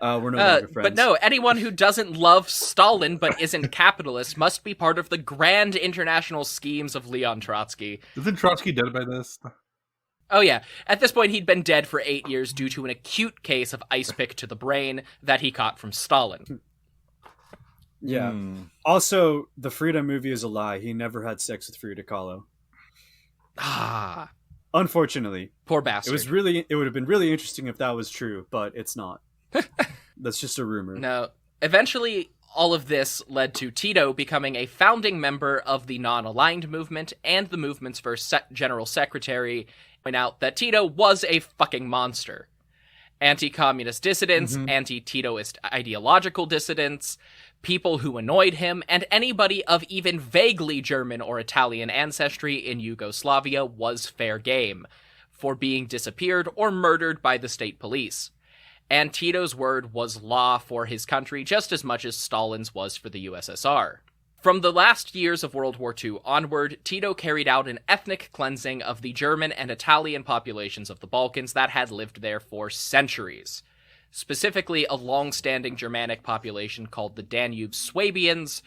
We're no longer friends. But no, anyone who doesn't love Stalin but isn't capitalist must be part of the grand international schemes of Leon Trotsky. Isn't Trotsky dead by this? Oh yeah, at this point he'd been dead for 8 years due to an acute case of ice pick to the brain that he caught from Stalin. Yeah. Also, the Frida movie is a lie. He never had sex with Frida Kahlo. Ah. Unfortunately. Poor bastard. It would have been really interesting if that was true, but it's not. That's just a rumor. No. Eventually, all of this led to Tito becoming a founding member of the non-aligned movement and the movement's first general secretary. Point out that Tito was a fucking monster. Anti-communist dissidents, anti-Titoist ideological dissidents, people who annoyed him, and anybody of even vaguely German or Italian ancestry in Yugoslavia was fair game for being disappeared or murdered by the state police. And Tito's word was law for his country just as much as Stalin's was for the USSR. From the last years of World War II onward, Tito carried out an ethnic cleansing of the German and Italian populations of the Balkans that had lived there for centuries. Specifically, a long-standing Germanic population called the Danube Swabians,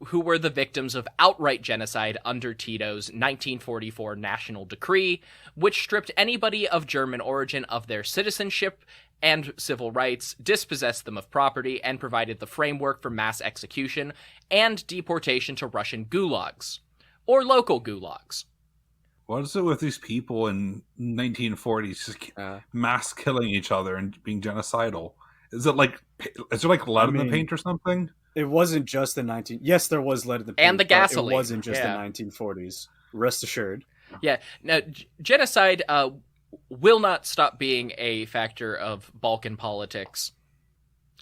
who were the victims of outright genocide under Tito's 1944 national decree, which stripped anybody of German origin of their citizenship and civil rights, dispossessed them of property, and provided the framework for mass execution and deportation to Russian gulags, or local gulags. What is it with these people in 1940s just mass killing each other and being genocidal? Is there like lead in the paint or something? It wasn't just the 19... Yes, there was lead in the paint. And the gasoline. It wasn't just the 1940s. Rest assured. Yeah. Now, genocide will not stop being a factor of Balkan politics.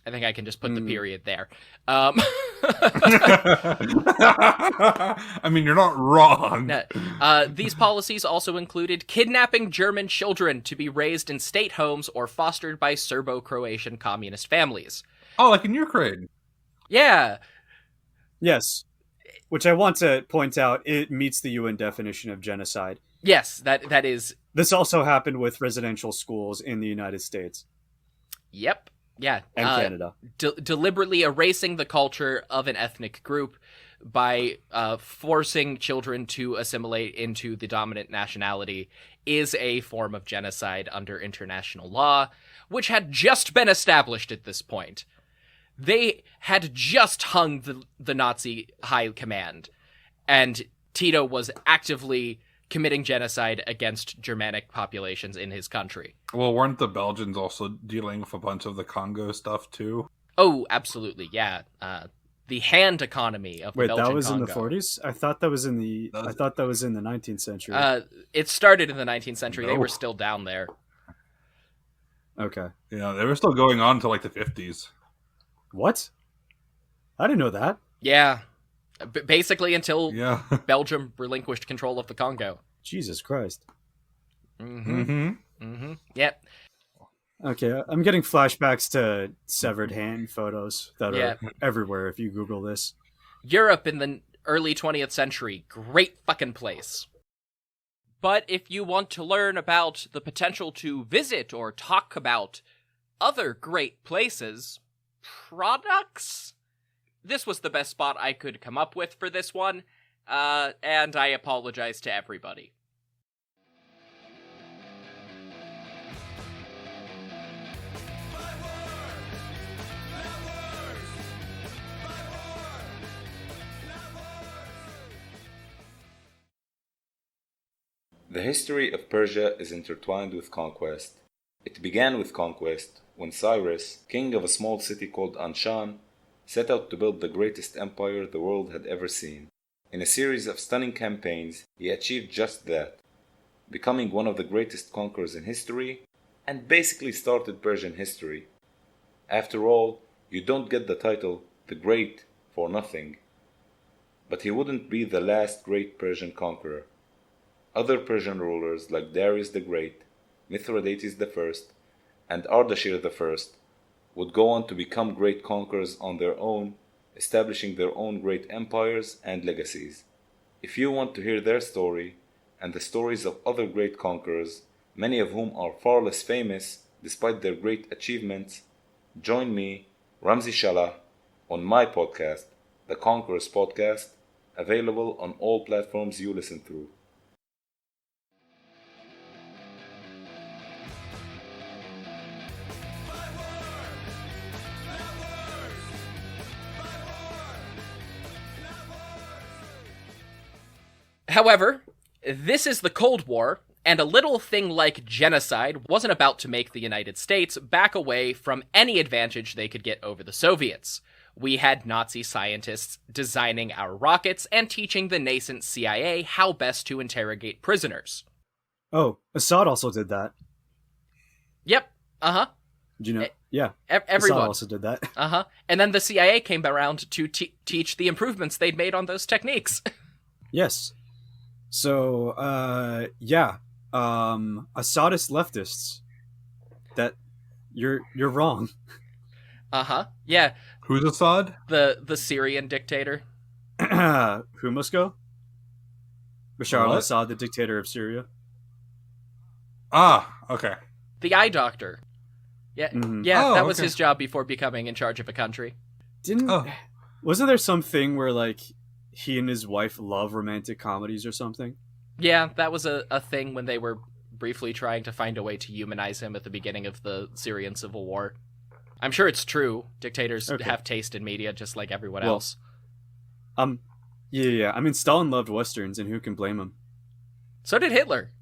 I think I can just put the period there. I mean, you're not wrong. These policies also included kidnapping German children to be raised in state homes or fostered by Serbo-Croatian communist families. Oh, like in Ukraine. Yeah. Yes. Which I want to point out, it meets the UN definition of genocide. Yes, that is... This also happened with residential schools in the United States. Yep. Yeah. And Canada. Deliberately erasing the culture of an ethnic group by forcing children to assimilate into the dominant nationality is a form of genocide under international law, which had just been established at this point. They had just hung the Nazi high command, and Tito was actively committing genocide against Germanic populations in his country. Well, weren't the Belgians also dealing with a bunch of the Congo stuff too? Oh, absolutely, yeah. The hand economy of the Belgian Congo. Wait, that was in the 40s? I thought that was in the 19th century. It started in the 19th century. No. They were still down there. Okay. Yeah, they were still going on until like the 50s. What? I didn't know that. Yeah. Basically until Belgium relinquished control of the Congo. Jesus Christ. Yep. Okay, I'm getting flashbacks to severed hand photos that are everywhere if you Google this. Europe in the early 20th century. Great fucking place. But if you want to learn about the potential to visit or talk about other great places, products, this was the best spot I could come up with for this one, and I apologize to everybody. The history of Persia is intertwined with conquest. It began with conquest, when Cyrus, king of a small city called Anshan, set out to build the greatest empire the world had ever seen. In a series of stunning campaigns, he achieved just that, becoming one of the greatest conquerors in history, and basically started Persian history. After all, you don't get the title the Great for nothing. But he wouldn't be the last great Persian conqueror. Other Persian rulers like Darius the Great, Mithridates I, and Ardashir I would go on to become great conquerors on their own, establishing their own great empires and legacies. If you want to hear their story, and the stories of other great conquerors, many of whom are far less famous despite their great achievements, join me, Ramzi Shalah, on my podcast, The Conquerors Podcast, available on all platforms you listen through. However, this is the Cold War, and a little thing like genocide wasn't about to make the United States back away from any advantage they could get over the Soviets. We had Nazi scientists designing our rockets and teaching the nascent CIA how best to interrogate prisoners. Oh, Assad also did that. Yep. Uh-huh. Did you know? Yeah. Everyone. Assad also did that. Uh-huh. And then the CIA came around to teach the improvements they'd made on those techniques. Yes. So, Assadist leftists. That you're wrong. Uh-huh. Yeah. Who's Assad? The Syrian dictator. Who must go? Bashar What? al-Assad, the dictator of Syria. Ah, okay. The eye doctor. Yeah, Mhm. yeah, Oh, that was okay. his job before becoming in charge of a country. Wasn't there something where like he and his wife love romantic comedies or something? Yeah, that was a thing when they were briefly trying to find a way to humanize him at the beginning of the Syrian civil war. I'm sure it's true. Dictators Okay. have taste in media just like everyone Well, else. Yeah. I mean, Stalin loved westerns, and who can blame him? So did Hitler.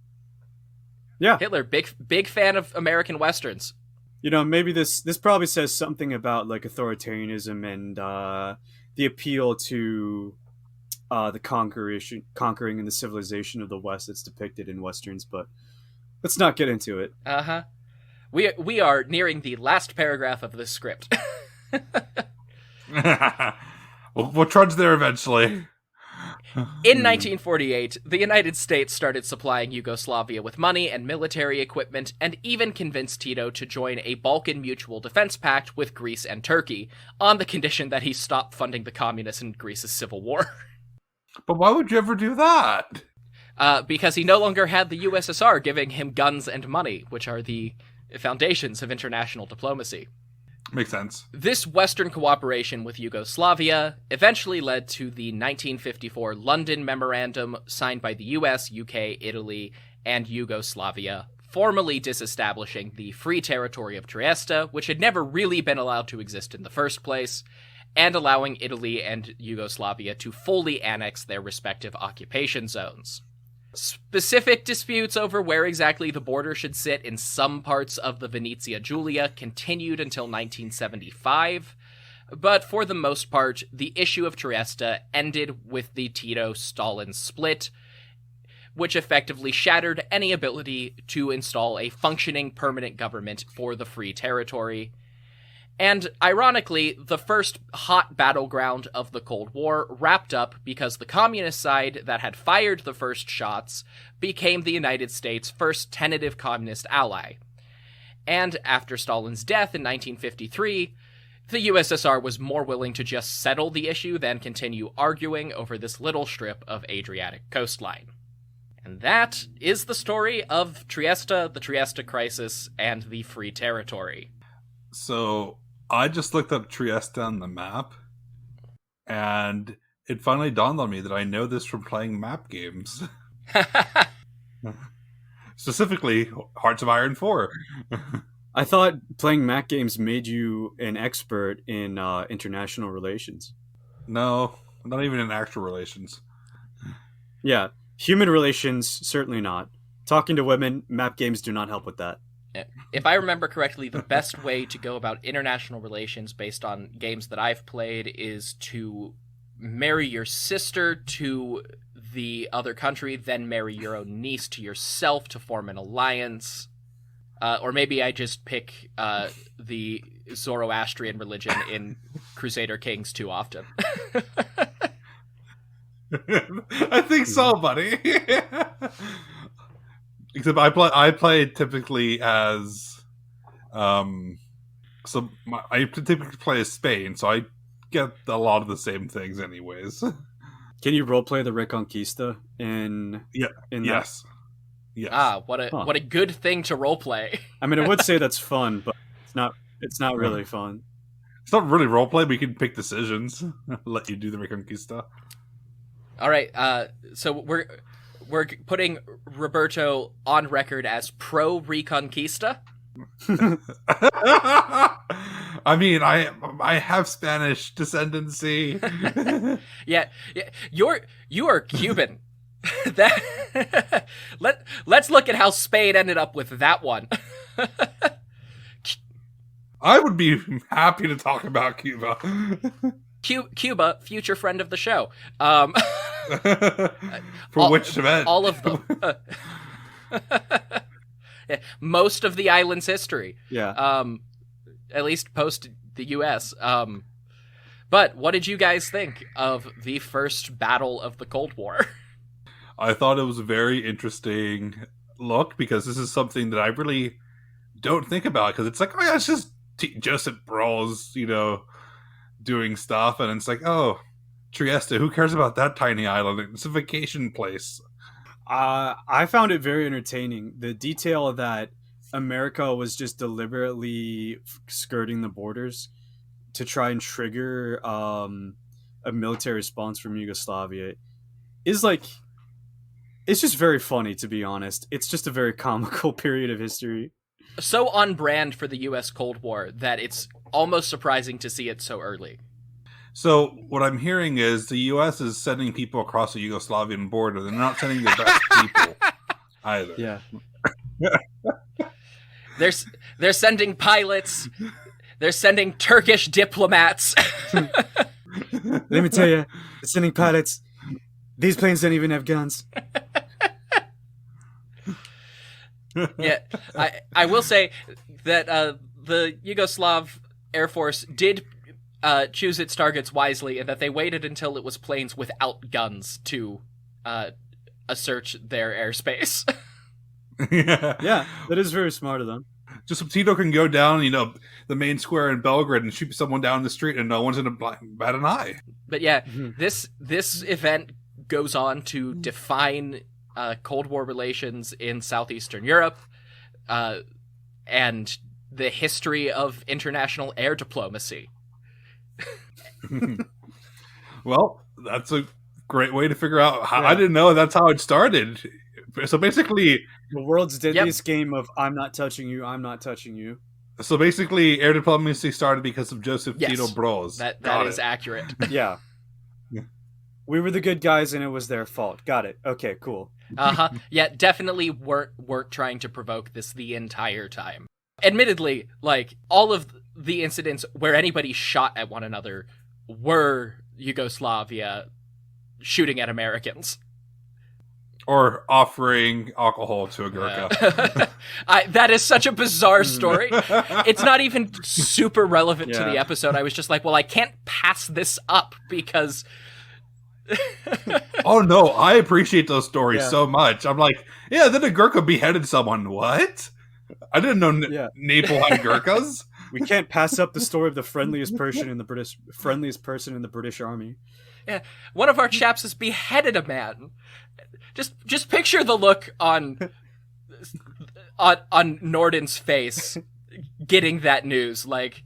Yeah. Hitler, big fan of American westerns. You know, maybe this probably says something about like authoritarianism and the appeal to the conquering and the civilization of the West that's depicted in westerns. But let's not get into it. Uh-huh. We are nearing the last paragraph of this script. We'll trudge there eventually. In 1948, the United States started supplying Yugoslavia with money and military equipment, and even convinced Tito to join a Balkan Mutual Defense Pact with Greece and Turkey, on the condition that he stop funding the communists in Greece's civil war. But why would you ever do that? Because he no longer had the USSR giving him guns and money, which are the foundations of international diplomacy. Makes sense. This Western cooperation with Yugoslavia eventually led to the 1954 London Memorandum signed by the US, UK, Italy, and Yugoslavia, formally disestablishing the Free Territory of Trieste, which had never really been allowed to exist in the first place, and allowing Italy and Yugoslavia to fully annex their respective occupation zones. Specific disputes over where exactly the border should sit in some parts of the Venezia Giulia continued until 1975, but for the most part, the issue of Trieste ended with the Tito-Stalin split, which effectively shattered any ability to install a functioning permanent government for the Free Territory. And, ironically, the first hot battleground of the Cold War wrapped up because the communist side that had fired the first shots became the United States' first tentative communist ally. And after Stalin's death in 1953, the USSR was more willing to just settle the issue than continue arguing over this little strip of Adriatic coastline. And that is the story of Trieste, the Trieste Crisis, and the Free Territory. So I just looked up Trieste on the map, and it finally dawned on me that I know this from playing map games. Specifically, Hearts of Iron 4. I thought playing Mac games made you an expert in international relations. No, not even in actual relations. Yeah, human relations, certainly not. Talking to women, map games do not help with that. if I remember correctly, the best way to go about international relations based on games that I've played is to marry your sister to the other country, then marry your own niece to yourself to form an alliance. Or maybe I just pick the Zoroastrian religion in Crusader Kings too often. I think so, buddy. Except I play typically as, I typically play as Spain, so I get a lot of the same things, anyways. Can you roleplay the Reconquista in? Yeah. In yes. That? Yes. Ah, what a good thing to roleplay. I mean, I would say that's fun, but it's not really fun. It's not really roleplay, but you can pick decisions. Let you do the Reconquista. All right, so we're putting Roberto on record as pro Reconquista. I mean, I have Spanish descendancy. Yeah, you are Cuban. Let's look at how Spain ended up with that one. I would be happy to talk about Cuba. Cuba, future friend of the show. For which event? All of them. Yeah, most of the island's history. Yeah. At least post the U.S. But what did you guys think of the first battle of the Cold War? I thought it was a very interesting look, because this is something that I really don't think about, because it's like, oh yeah, it's just Joseph Broz, doing stuff, and it's like, oh, Trieste, who cares about that tiny island? It's a vacation place. I found it very entertaining. The detail that America was just deliberately skirting the borders to try and trigger a military response from Yugoslavia is like, it's just very funny, to be honest. It's just a very comical period of history. So on brand for the U.S. Cold War that it's almost surprising to see it so early. So what I'm hearing is the U.S. is sending people across the Yugoslavian border. They're not sending their best people either. Yeah. They're sending pilots. They're sending Turkish diplomats. Let me tell you, they're sending pilots. These planes don't even have guns. Yeah, I will say that the Yugoslav Air Force did choose its targets wisely, and that they waited until it was planes without guns to assert their airspace. Yeah, that is very smart of them. Just so Tito can go down, the main square in Belgrade and shoot someone down the street, and no one's going to bat an eye. But yeah, this event goes on to define Cold War relations in Southeastern Europe, and the history of international air diplomacy. Well, that's a great way to figure out how. Yeah. I didn't know that's how it started. So basically, The world's deadliest game of I'm not touching you, I'm not touching you. air diplomacy started because of Joseph Yes. Tito Broz. That is accurate. Yeah. We were the good guys and it was their fault. Got it. Okay, cool. Yeah, definitely weren't trying to provoke this the entire time. Admittedly, like, all of the incidents where anybody shot at one another were Yugoslavia shooting at Americans. Or offering alcohol to a Gurkha. That is such a bizarre story. It's not even super relevant to the Yeah. episode. I was just like, well, I can't pass this up because... Oh no, I appreciate those stories Yeah. so much. I'm like, yeah, then a Gurkha beheaded someone. What? I didn't know Yeah. Naples had Gurkhas. We can't pass up the story of the friendliest person in the British Army. Yeah, one of our chaps has beheaded a man. Just picture the look on Norden's face getting that news. Like,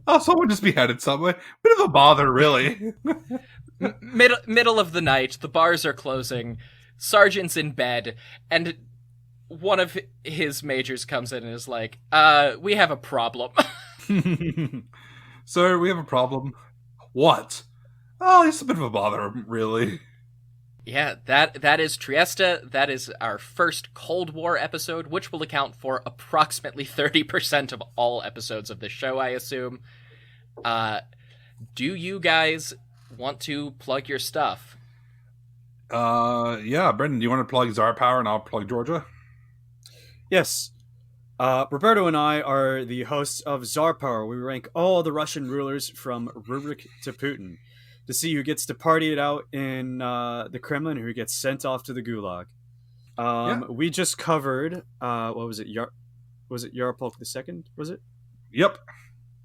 Oh, someone just beheaded someone. Bit of a bother, really. middle of the night, the bars are closing, sergeant's in bed, and one of his majors comes in and is like, we have a problem. Sir, we have a problem. What? Oh, it's a bit of a bother, really. Yeah, that is Trieste. That is our first Cold War episode, which will account for approximately 30% of all episodes of this show, I assume. Do you guys want to plug your stuff? Yeah, Brendan, do you want to plug Tsar Power and I'll plug Georgia? Yes. Roberto and I are the hosts of Tsar Power. We rank all the Russian rulers from Rurik to Putin to see who gets to party it out in the Kremlin and who gets sent off to the Gulag. We just covered, what was it? Was it Yaropolk II? Was it? Yep.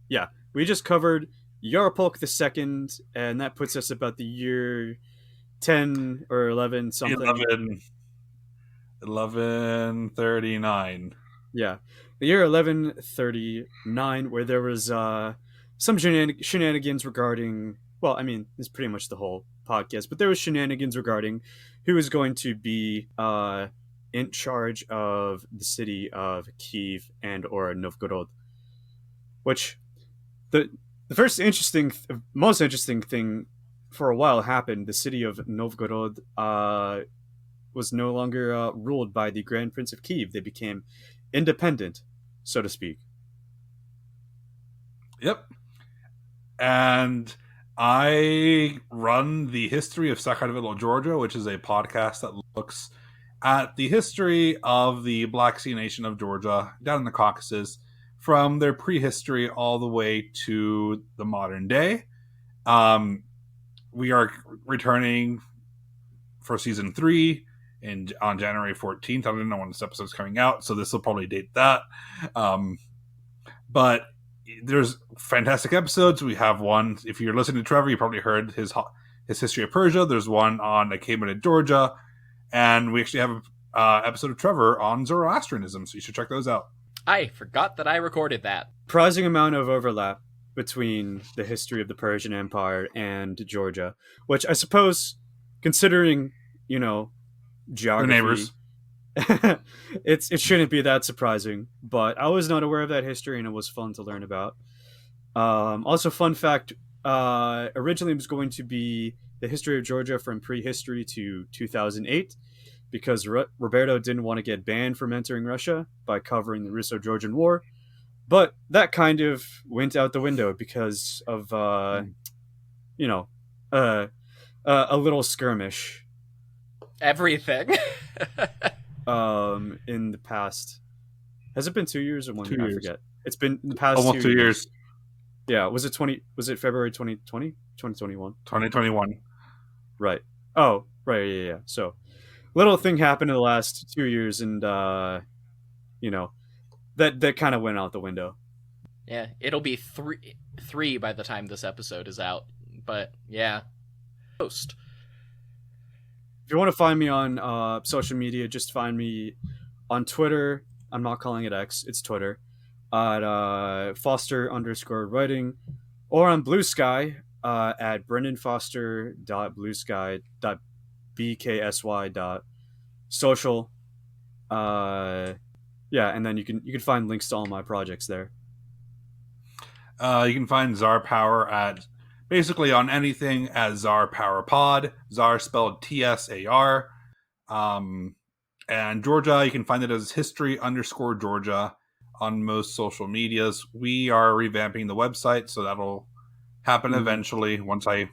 Yeah, we just covered Yaropolk II, and that puts us about the year 10 or 11 something. 1139. Yeah, the year 1139, where there was some shenanigans regarding. Well, I mean, it's pretty much the whole podcast, but there was shenanigans regarding who was going to be in charge of the city of Kiev and or Novgorod. Which the most interesting thing for a while happened. The city of Novgorod was no longer ruled by the Grand Prince of Kiev. They became independent, so to speak. Yep. And I run the History of Saqartvelo Georgia, which is a podcast that looks at the history of the Black Sea nation of Georgia down in the Caucasus from their prehistory all the way to the modern day. We are returning for season 3 on January 14th. I don't know when this episode's coming out, so this will probably date that. But there's fantastic episodes. We have one, if you're listening to Trevor, you probably heard his History of Persia. There's one on Achaemenid Georgia, and we actually have an episode of Trevor on Zoroastrianism, so you should check those out. I forgot that I recorded that. Surprising amount of overlap between the history of the Persian Empire and Georgia, which I suppose, considering, geography, the neighbors, it shouldn't be that surprising, but I was not aware of that history, and it was fun to learn about. Also, fun fact, originally it was going to be the history of Georgia from prehistory to 2008, because Roberto didn't want to get banned from entering Russia by covering the Russo-Georgian War, but that kind of went out the window because of, a little skirmish. Everything. In the past, has it been 2 years or 1 year? 2 I years. forget. It's been the past almost 2 years. Yeah, was it February 2020? 2021? 2021. Right. Oh, right, yeah. So, little thing happened in the last 2 years, and that kind of went out the window. Yeah, it'll be three by the time this episode is out. But yeah, post. If you want to find me on social media, just find me on Twitter. I'm not calling it X; it's Twitter at Foster_writing, or on Blue Sky at BrendanFoster.bluesky.bksy.social. Yeah, and then you can find links to all my projects there. You can find Tsar Power at basically on anything as Tsar Power Pod. Tsar spelled TSAR. And Georgia, you can find it as History_Georgia on most social medias. We are revamping the website, so that'll happen eventually once I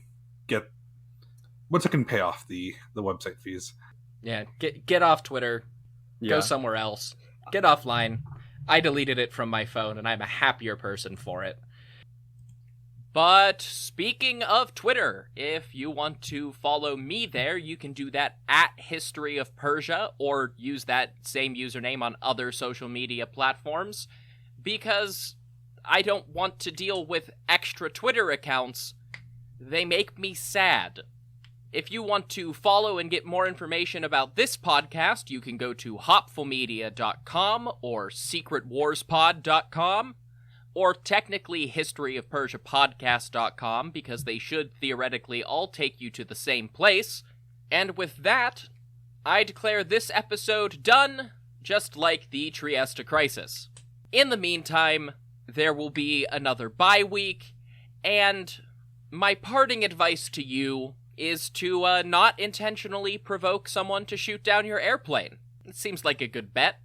can pay off the website fees. Yeah, get off Twitter. Yeah. Go somewhere else. Get offline. I deleted it from my phone, and I'm a happier person for it. But speaking of Twitter, if you want to follow me there, you can do that at History of Persia, or use that same username on other social media platforms, because I don't want to deal with extra Twitter accounts. They make me sad. If you want to follow and get more information about this podcast, you can go to hopfulmedia.com or secretwarspod.com. Or technically historyofpersiapodcast.com, because they should theoretically all take you to the same place. And with that, I declare this episode done, just like the Trieste crisis. In the meantime, there will be another bye week, and my parting advice to you is to not intentionally provoke someone to shoot down your airplane. It seems like a good bet.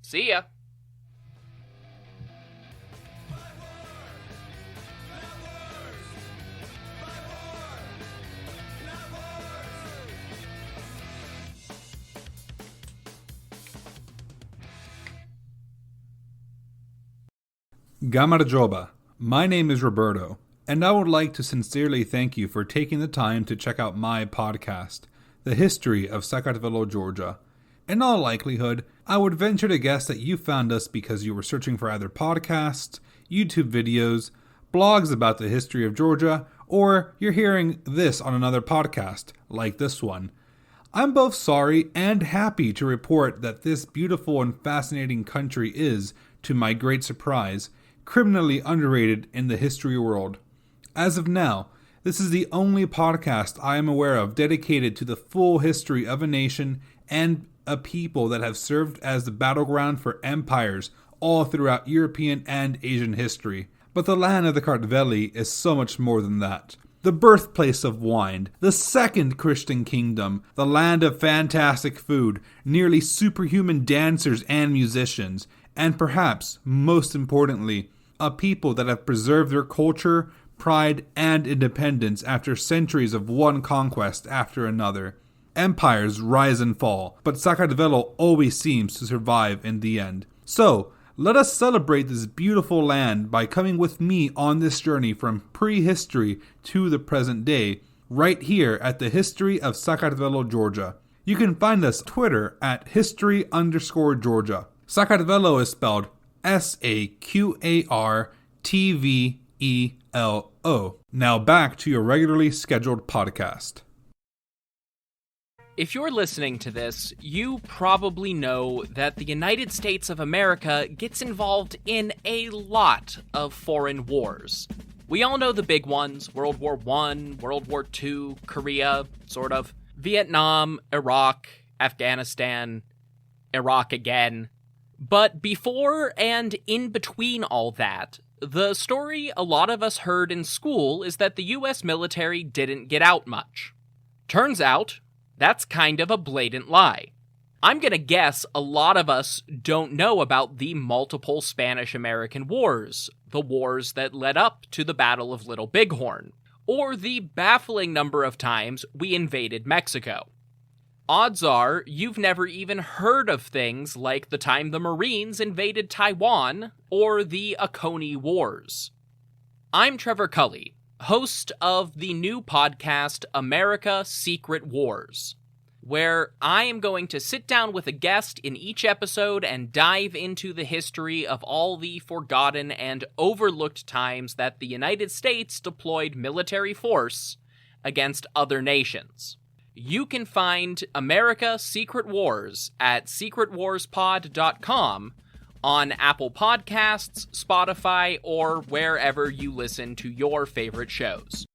See ya. Gamarjoba. My name is Roberto, and I would like to sincerely thank you for taking the time to check out my podcast, The History of Saqartvelo Georgia. In all likelihood, I would venture to guess that you found us because you were searching for either podcasts, YouTube videos, blogs about the history of Georgia, or you're hearing this on another podcast, like this one. I'm both sorry and happy to report that this beautiful and fascinating country is, to my great surprise, criminally underrated in the history world. As of now, this is the only podcast I am aware of dedicated to the full history of a nation and a people that have served as the battleground for empires all throughout European and Asian history. But the land of the Kartveli is so much more than that. The birthplace of wine, the second Christian kingdom, the land of fantastic food, nearly superhuman dancers and musicians, and perhaps, most importantly, a people that have preserved their culture, pride, and independence after centuries of one conquest after another. Empires rise and fall, but Saqartvelo always seems to survive in the end. So, let us celebrate this beautiful land by coming with me on this journey from prehistory to the present day, right here at the History of Saqartvelo Georgia. You can find us on Twitter at history_Georgia. Saqartvelo is spelled Saqartvelo. Now back to your regularly scheduled podcast. If you're listening to this, you probably know that the United States of America gets involved in a lot of foreign wars. We all know the big ones: World War I, World War II, Korea, sort of, Vietnam, Iraq, Afghanistan, Iraq again. But before and in between all that, the story a lot of us heard in school is that the US military didn't get out much. Turns out, that's kind of a blatant lie. I'm gonna guess a lot of us don't know about the multiple Spanish-American wars, the wars that led up to the Battle of Little Bighorn, or the baffling number of times we invaded Mexico. Odds are you've never even heard of things like the time the Marines invaded Taiwan or the Oconee Wars. I'm Trevor Cully, host of the new podcast America Secret Wars, where I am going to sit down with a guest in each episode and dive into the history of all the forgotten and overlooked times that the United States deployed military force against other nations. You can find America Secret Wars at secretwarspod.com on Apple Podcasts, Spotify, or wherever you listen to your favorite shows.